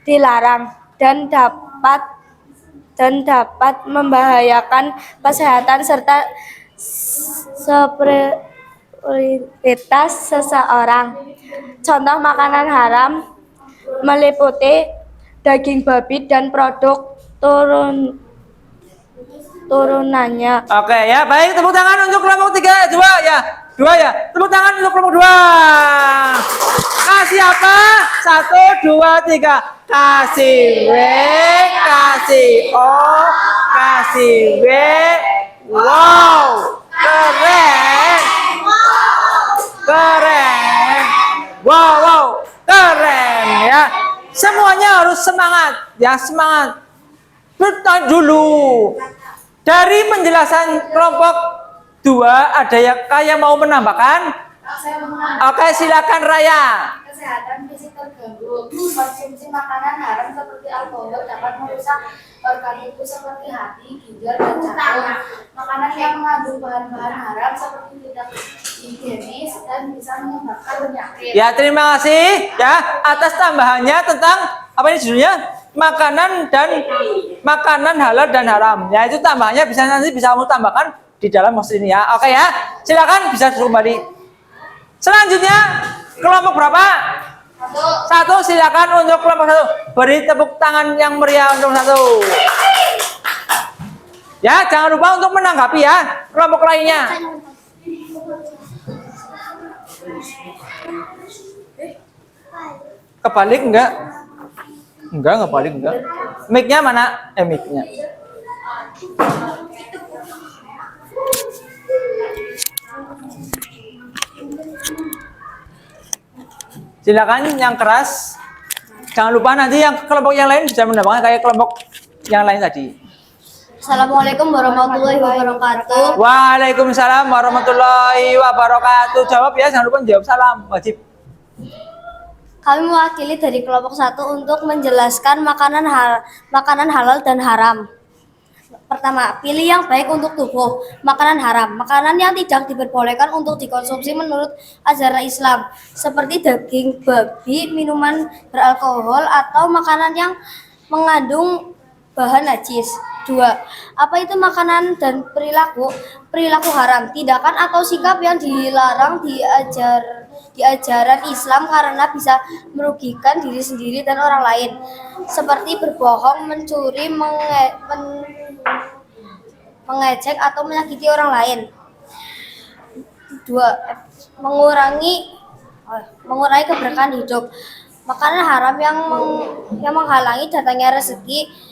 dilarang dan dapat membahayakan kesehatan serta prioritas seseorang. Contoh makanan haram meliputi daging babi dan produk turunannya. Oke ya, baik, tepuk tangan untuk kelompok 3, 2 ya. 2 ya. Tepuk tangan untuk kelompok 2. Kasih apa? 1, 2, 3. Kasih W, kasih O, kasih W. Wow, keren. Keren. Wow, keren ya. Semuanya harus semangat, ya semangat. Bertanya dulu. Dari penjelasan kelompok 2 ada yang mau menambahkan? Oke, silakan Raya. kesehatan fisik terganggu. Konsumsi makanan haram seperti alkohol dapat merusak organ tubuh seperti hati, ginjal, dan jantung. Makanan yang mengandung bahan-bahan haram seperti tidak higienis dan bisa menyebabkan penyakit. Ya, terima kasih ya atas tambahannya tentang apa ini judulnya? Makanan halal dan haram. Ya, itu tambahannya nanti bisa kamu tambahkan di dalam maksud ini ya. Oke ya. Silakan bisa kembali. Selanjutnya kelompok berapa? Satu. Silakan untuk kelompok satu. Beri tepuk tangan yang meriah untuk satu. Ya, jangan lupa untuk menanggapi ya kelompok lainnya. Kebalik enggak? Enggak balik enggak. Mic-nya mana? Mic-nya. Silakan yang keras. Jangan lupa nanti yang kelompok yang lain bisa mendapatkan kayak kelompok yang lain tadi. Assalamualaikum warahmatullahi wabarakatuh. Waalaikumsalam warahmatullahi wabarakatuh. Jawab ya, jangan lupa jawab salam wajib. Kami mewakili dari kelompok 1 untuk menjelaskan makanan halal dan haram. Pertama, pilih yang baik untuk tubuh. Makanan haram, makanan yang tidak diperbolehkan untuk dikonsumsi menurut ajaran Islam, seperti daging babi, minuman beralkohol, atau makanan yang mengandung bahan najis. 2. Apa itu makanan dan perilaku? Perilaku haram, tindakan atau sikap yang dilarang di ajaran Islam karena bisa merugikan diri sendiri dan orang lain, seperti berbohong, mencuri, mengejek atau menyakiti orang lain. 2. Mengurangi keberkahan hidup. Makanan haram yang menghalangi datangnya rezeki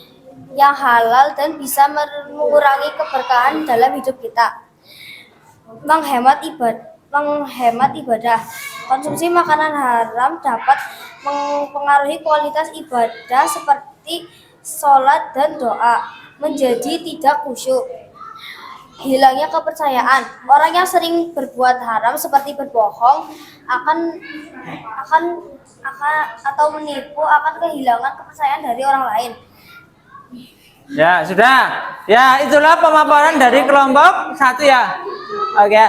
yang halal dan bisa mengurangi keberkahan dalam hidup kita. Menghemat ibadah. Konsumsi makanan haram dapat mempengaruhi kualitas ibadah seperti sholat dan doa, menjadi tidak khusyuk. Hilangnya kepercayaan. Orang yang sering berbuat haram seperti berbohong atau menipu akan kehilangan kepercayaan dari orang lain. Ya, sudah. Ya, itulah pemaparan dari kelompok 1 ya. Oke.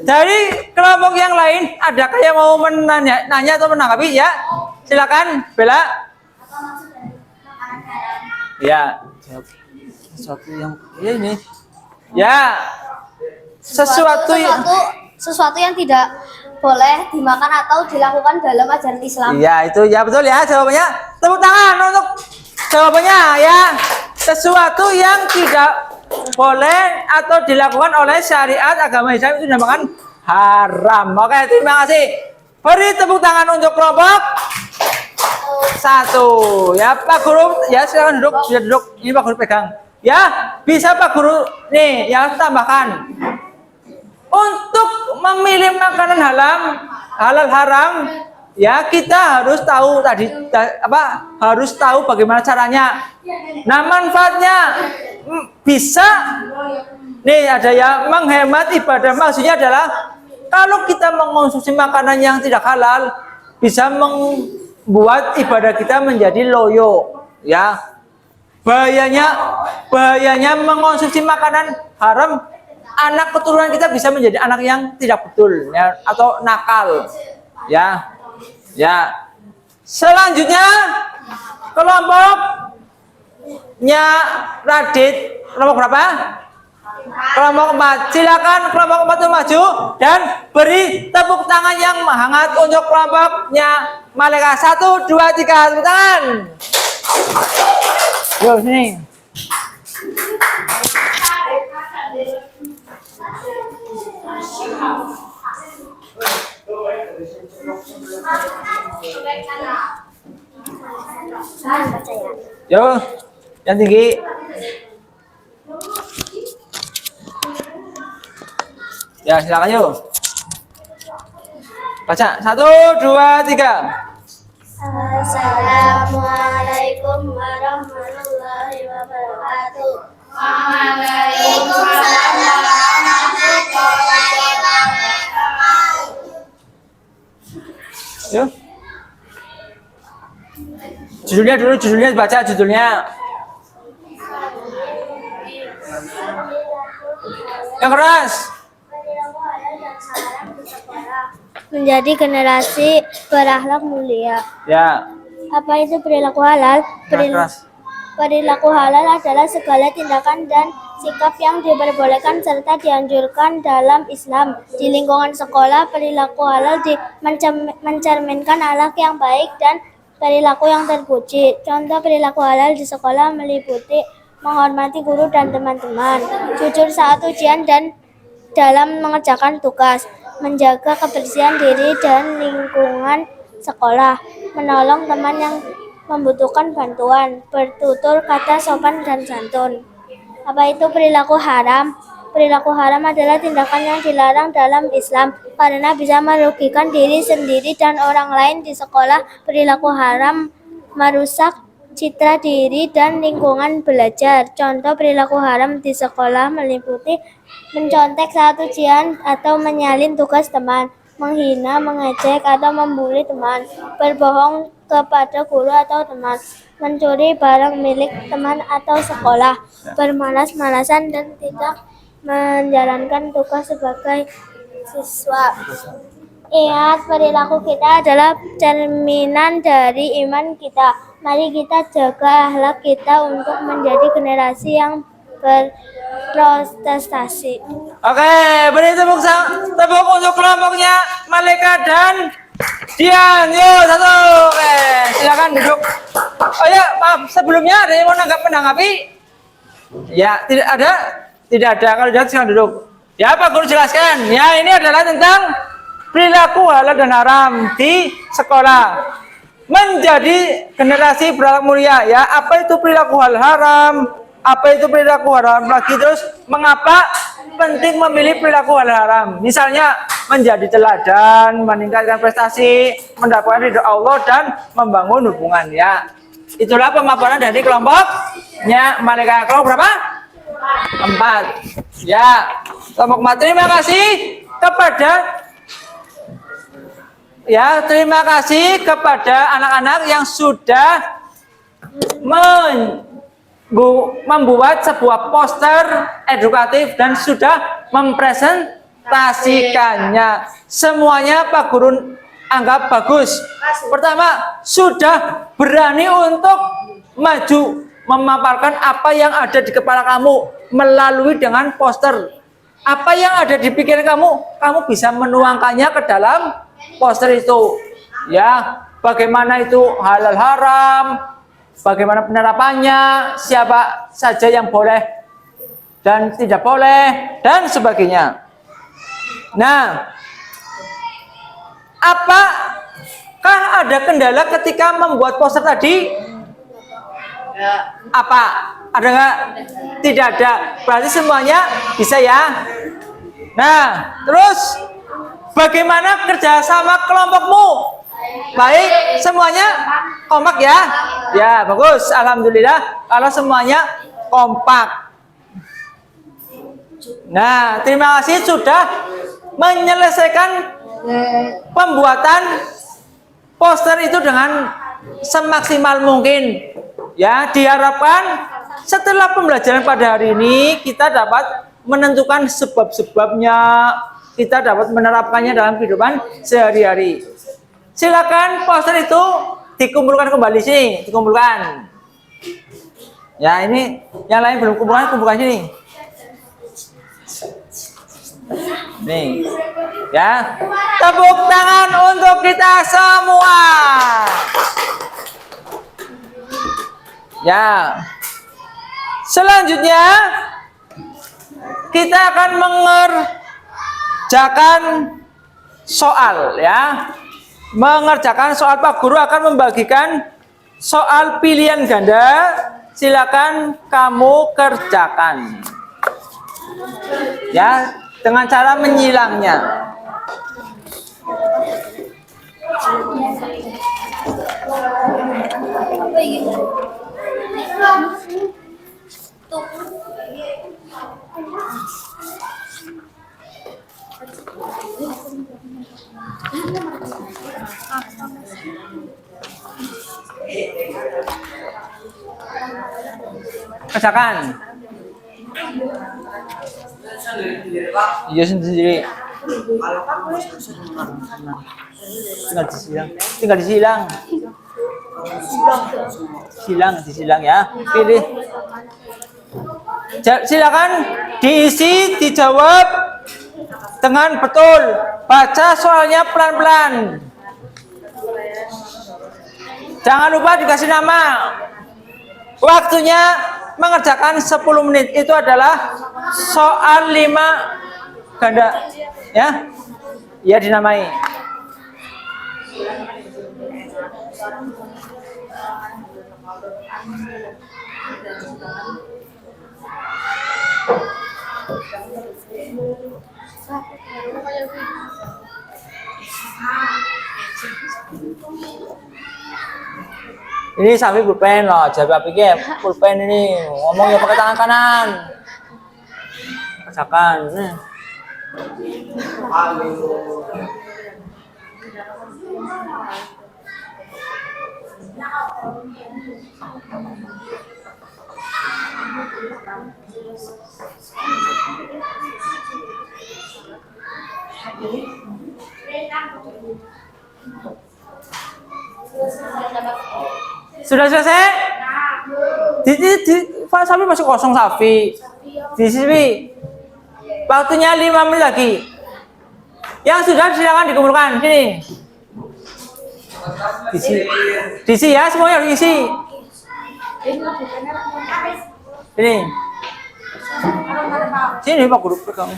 Dari kelompok yang lain, adakah yang mau nanya atau menanggapi? Ya, silakan, Bella. Ya, sesuatu yang ini. Ya, sesuatu yang tidak boleh dimakan atau dilakukan dalam ajaran Islam. Iya, itu ya betul ya jawabannya. Tepuk tangan untuk jawabannya ya. Sesuatu yang tidak boleh atau dilakukan oleh syariat agama Islam itu dinamakan haram. Oke, terima kasih. Beri tepuk tangan untuk kelompok 1. Ya, Pak Guru, ya silakan duduk, bisa duduk. Ini Pak Guru pegang. Ya, bisa Pak Guru nih yang tambahkan. Untuk memilih makanan halal haram, ya kita harus tahu harus tahu bagaimana caranya. Nah, manfaatnya bisa nih ada ya menghemat ibadah. Maksudnya adalah kalau kita mengonsumsi makanan yang tidak halal bisa membuat ibadah kita menjadi loyo, ya. Bahayanya mengonsumsi makanan haram, anak keturunan kita bisa menjadi anak yang tidak betul ya, atau nakal, ya. Ya. Selanjutnya kelompoknya Radit, kelompok berapa? Kelompok 4. Silakan kelompok 4 itu maju dan beri tepuk tangan yang hangat untuk kelompoknya Maleka. 1, 2, 3, tepuk tangan. Yo sini. Yo, yang tinggi. Ya, silakan yuk. Baca. 1, 2, 3. Assalamualaikum warahmatullahi wabarakatuh. Waalaikumsalam warahmatullahi wabarakatuh. Yuk. Judulnya dulu, judulnya baca judulnya. Yang keras. Menjadi generasi berakhlak mulia. Ya, Apa itu perilaku halal? yang keras. Perilaku halal adalah segala tindakan dan sikap yang diperbolehkan serta dianjurkan dalam Islam. Di lingkungan sekolah, perilaku halal mencerminkan akhlak yang baik dan perilaku yang terpuji. Contoh perilaku halal di sekolah meliputi menghormati guru dan teman-teman, jujur saat ujian dan dalam mengerjakan tugas, menjaga kebersihan diri dan lingkungan sekolah, menolong teman yang membutuhkan bantuan, bertutur kata sopan dan santun. Apa itu perilaku haram? Perilaku haram adalah tindakan yang dilarang dalam Islam karena bisa merugikan diri sendiri dan orang lain di sekolah. Perilaku haram merusak citra diri dan lingkungan belajar. Contoh perilaku haram di sekolah meliputi mencontek saat ujian atau menyalin tugas teman, menghina, mengejek, atau membuli teman, berbohong kepada guru atau teman, mencuri barang milik teman atau sekolah, bermalas-malasan dan tidak menjalankan tugas sebagai siswa. Ingat, perilaku kita adalah cerminan dari iman kita. Mari kita jaga akhlak kita untuk menjadi generasi yang berprestasi. Oke, beri tepuk untuk kelompoknya Malika dan Dian. Yuk, satu. Oke, silakan duduk. Oh ya, maaf, sebelumnya ada yang mau menanggapi? Ya, tidak ada. Tidak ada. Kalau tidak, silakan duduk. Ya, Pak Guru jelaskan. Ya, ini adalah tentang perilaku halal dan haram di sekolah. Menjadi generasi berakhlak mulia. Ya, apa itu perilaku halal haram? Apa itu perilaku haram lagi? Terus mengapa penting memilih perilaku halal haram? Misalnya menjadi teladan, meningkatkan prestasi, mendapatkan ridho Allah dan membangun hubungan. Ya, itulah pemaparan dari kelompoknya Malika. Kelompok berapa? 4. Ya, kelompok 4. Terima kasih kepada anak-anak yang sudah membuat sebuah poster edukatif dan sudah mempresentasikannya. Semuanya Pak Guru anggap bagus. Pertama, sudah berani untuk maju memaparkan apa yang ada di kepala kamu melalui dengan poster. Apa yang ada di pikiran kamu bisa menuangkannya ke dalam poster itu. Ya, bagaimana itu halal haram, bagaimana penerapannya, siapa saja yang boleh dan tidak boleh, dan sebagainya. Nah, apakah ada kendala ketika membuat poster tadi? Apa? Ada nggak? Tidak ada. Berarti semuanya bisa ya. Nah, terus bagaimana kerjasama kelompokmu? Baik, semuanya kompak ya? Ya, bagus. Alhamdulillah kalau semuanya kompak. Nah, terima kasih sudah menyelesaikan pembuatan poster itu dengan semaksimal mungkin. Ya, diharapkan setelah pembelajaran pada hari ini kita dapat menentukan sebab-sebabnya, kita dapat menerapkannya dalam kehidupan sehari-hari. Silakan poster itu dikumpulkan kembali sini, dikumpulkan. Ya, ini yang lain belum kumpulkan sini. Nih, ya, tepuk tangan untuk kita semua. Ya, selanjutnya kita akan mengerjakan soal, ya. Mengerjakan soal. Pak Guru akan membagikan soal pilihan ganda. Silakan kamu kerjakan, ya, dengan cara menyilangnya. Kerjakan. Iya sendiri. Tinggal disilang. Disilang ya. Pilih. Silakan diisi, dijawab dengan betul. Baca soalnya pelan-pelan. Jangan lupa dikasih nama. Waktunya mengerjakan 10 menit. Itu adalah soal 5 ganda. Ya. Ya dinamai. Ini sampai pulpen loh, jawab pikir pulpen ini ngomongnya pakai tangan kanan. Kerjakan. Sudah selesai? Sapi masih kosong Safi. Di sini. Waktunya 5 menit lagi. Yang sudah silakan dikumpulkan sini. Diisi ya, semuanya harus diisi. Sini Pak Guru pegang.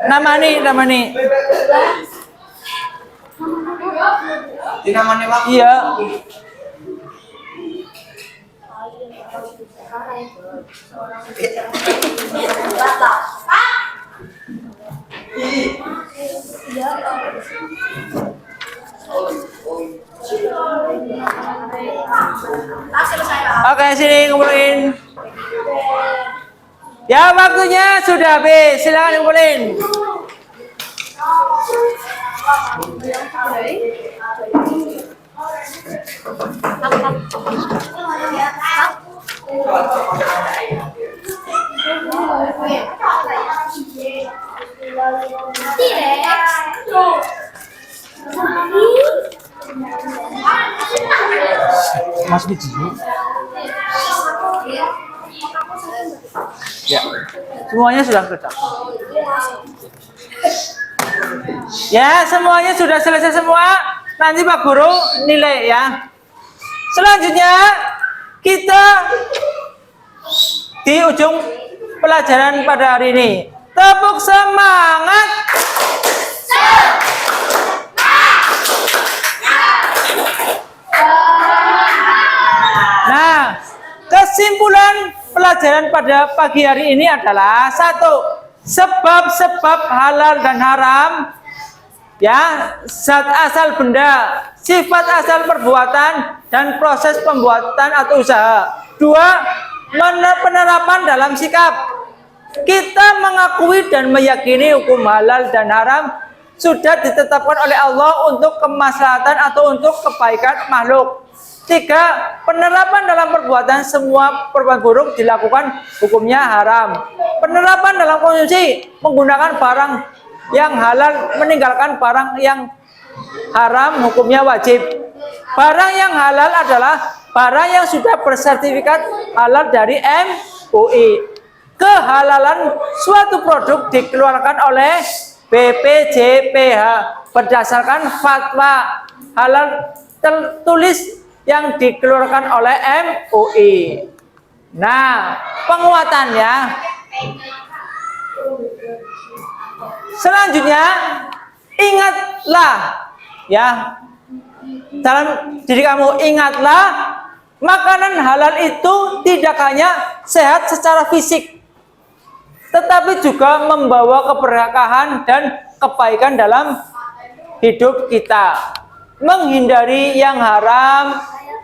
Nama nih. Dinamanya Pak. Iya. Oke, sini kumpulin. Ya, waktunya sudah habis. Silakan kumpulin. Mas biji. Ya, semuanya sudah kerja. Ya, semuanya sudah selesai semua. Nanti Pak Guru nilai ya. Selanjutnya kita di ujung pelajaran pada hari ini. Tepuk semangat. Nah, kesimpulan pelajaran pada pagi hari ini adalah 1. Sebab-sebab halal dan haram, ya, zat asal benda, sifat asal perbuatan, dan proses pembuatan atau usaha. 2. Penerapan dalam sikap. Kita mengakui dan meyakini hukum halal dan haram sudah ditetapkan oleh Allah untuk kemaslahatan atau untuk kebaikan makhluk. 3. Penerapan dalam perbuatan, semua perbuatan buruk dilakukan hukumnya haram. Penerapan dalam konsumsi, menggunakan barang yang halal, meninggalkan barang yang haram, hukumnya wajib. Barang yang halal adalah barang yang sudah bersertifikat halal dari MUI. Kehalalan suatu produk dikeluarkan oleh BPJPH berdasarkan fatwa halal tertulis yang dikeluarkan oleh MUI. Nah, penguatannya. Selanjutnya, ingatlah ya, dalam diri kamu, ingatlah makanan halal itu tidak hanya sehat secara fisik, tetapi juga membawa keberkahan dan kebaikan dalam hidup kita. Menghindari yang haram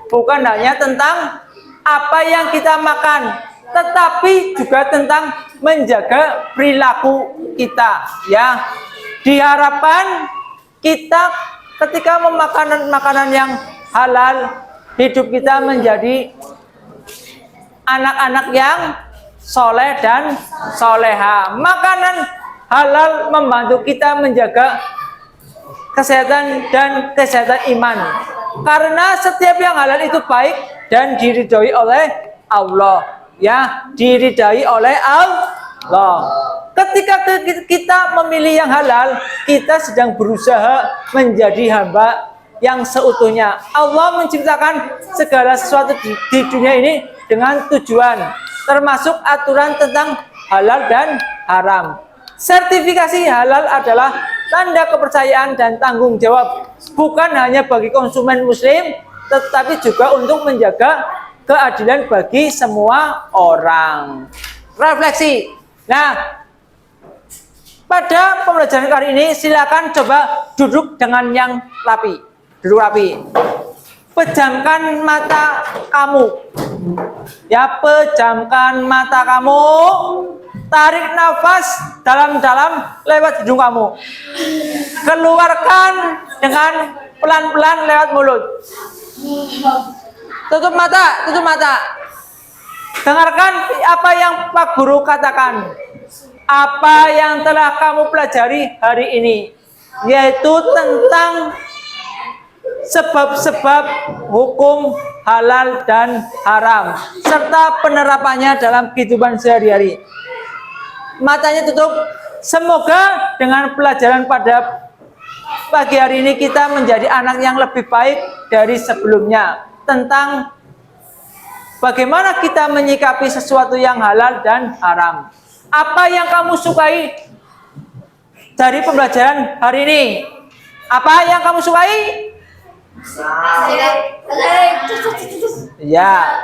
bukan hanya tentang apa yang kita makan, tetapi juga tentang menjaga perilaku kita, ya. Diharapkan kita Ketika memakan makanan yang halal, hidup kita menjadi anak-anak yang soleh dan soleha. Makanan halal membantu kita menjaga kesehatan dan kesehatan iman. Karena setiap yang halal itu baik dan diridhoi oleh Allah. Ya, diridhai oleh Allah. Ketika kita memilih yang halal, kita sedang berusaha menjadi hamba yang seutuhnya. Allah menciptakan segala sesuatu di dunia ini dengan tujuan, termasuk aturan tentang halal dan haram. Sertifikasi halal adalah tanda kepercayaan dan tanggung jawab, bukan hanya bagi konsumen muslim, tetapi juga untuk menjaga keadilan bagi semua orang. Refleksi. Nah, pada pembelajaran kali ini silakan coba duduk dengan yang rapi. Duduk rapi. Pejamkan mata kamu. Ya, pejamkan mata kamu. Tarik nafas dalam-dalam lewat hidung kamu. Keluarkan dengan pelan-pelan lewat mulut. Tutup mata, tutup mata. Dengarkan apa yang Pak Guru katakan. Apa yang telah kamu pelajari hari ini, yaitu tentang sebab-sebab hukum halal dan haram, serta penerapannya dalam kehidupan sehari-hari. Matanya tutup. Semoga dengan pelajaran pada pagi hari ini kita menjadi anak yang lebih baik dari sebelumnya. Tentang bagaimana kita menyikapi sesuatu yang halal dan haram. Apa yang kamu sukai dari pembelajaran hari ini? Apa yang kamu sukai? Ya,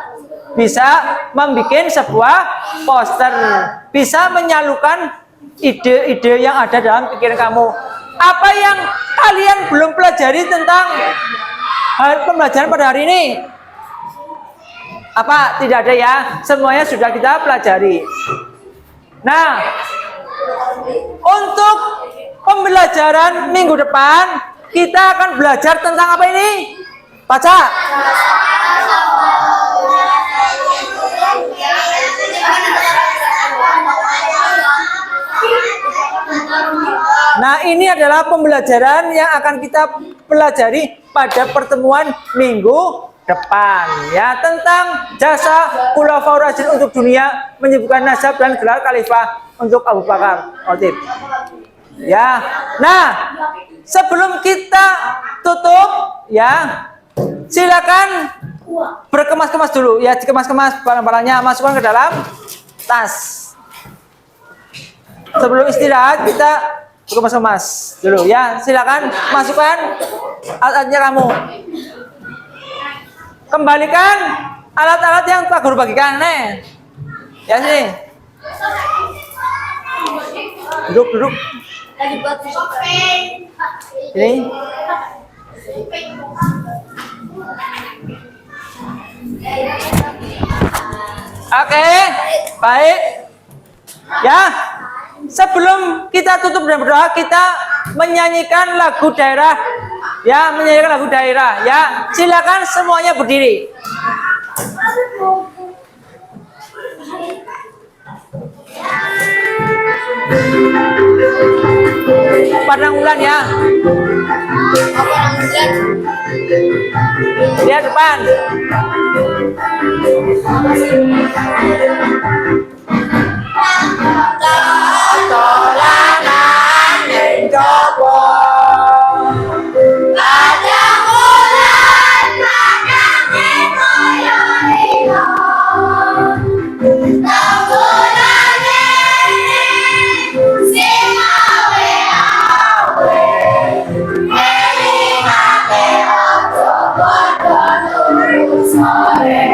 bisa membuat sebuah poster, bisa menyalurkan ide-ide yang ada dalam pikiran kamu. Apa yang kalian belum pelajari tentang pembelajaran pada hari ini? Apa? Tidak ada ya? Semuanya sudah kita pelajari. Nah, untuk pembelajaran minggu depan kita akan belajar tentang apa ini? Baca. Nah, ini adalah pembelajaran yang akan kita pelajari pada pertemuan minggu depan, ya, tentang jasa Khulafaur Rasyidin untuk dunia, menyebutkan nasab dan gelar khalifah untuk Abu Bakar Khotib. Ya. Nah, sebelum kita tutup, ya, silakan berkemas-kemas dulu, ya, dikemas-kemas barang-barangnya, masukkan ke dalam tas. Sebelum istirahat kita berkemas-kemas dulu, ya. Silakan masukkan alat-alatnya kamu. Kembalikan alat-alat yang Pak Guru bagikan, nih. Ya, sini. Duduk. Ini. Oke, baik. Ya, sebelum kita tutup dan berdoa, kita menyanyikan lagu daerah. Ya, menyanyikan lagu daerah. Ya, silakan semuanya berdiri. Padang Ulan, ya. Lihat depan. Tolanan yang coba Padang Ulan, padang ikoyo-iko Tanggulan ini sing awe-awe Ngelingake ojo padha turu sore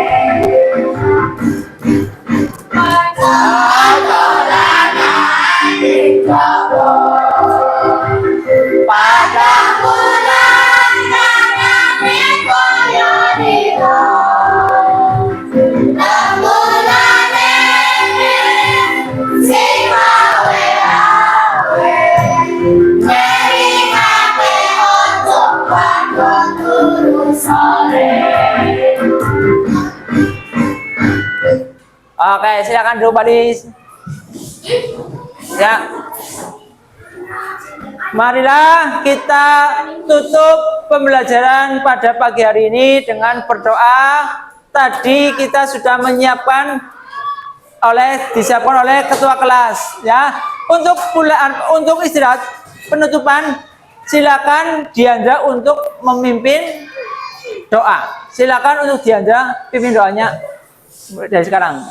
Oke, silakan duduk kembali. Ya. Marilah kita tutup pembelajaran pada pagi hari ini dengan berdoa. Tadi kita sudah disiapkan oleh ketua kelas, ya. Untuk istirahat penutupan, silakan Diandra untuk memimpin doa. Silakan untuk Diandra pimpin doanya dari sekarang.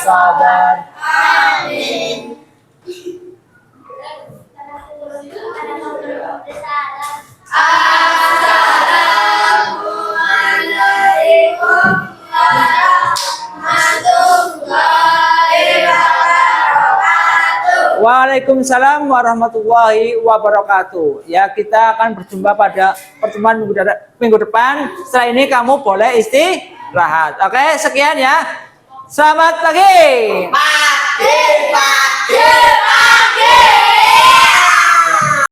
Sabar. Amin. Assalamualaikum warahmatullahi wabarakatuh. Waalaikumsalam warahmatullahi wabarakatuh. Ya, kita akan berjumpa pada pertemuan minggu depan. Setelah ini kamu boleh istirahat. Oke, sekian ya. Selamat pagi. Pagi, pagi, pagi.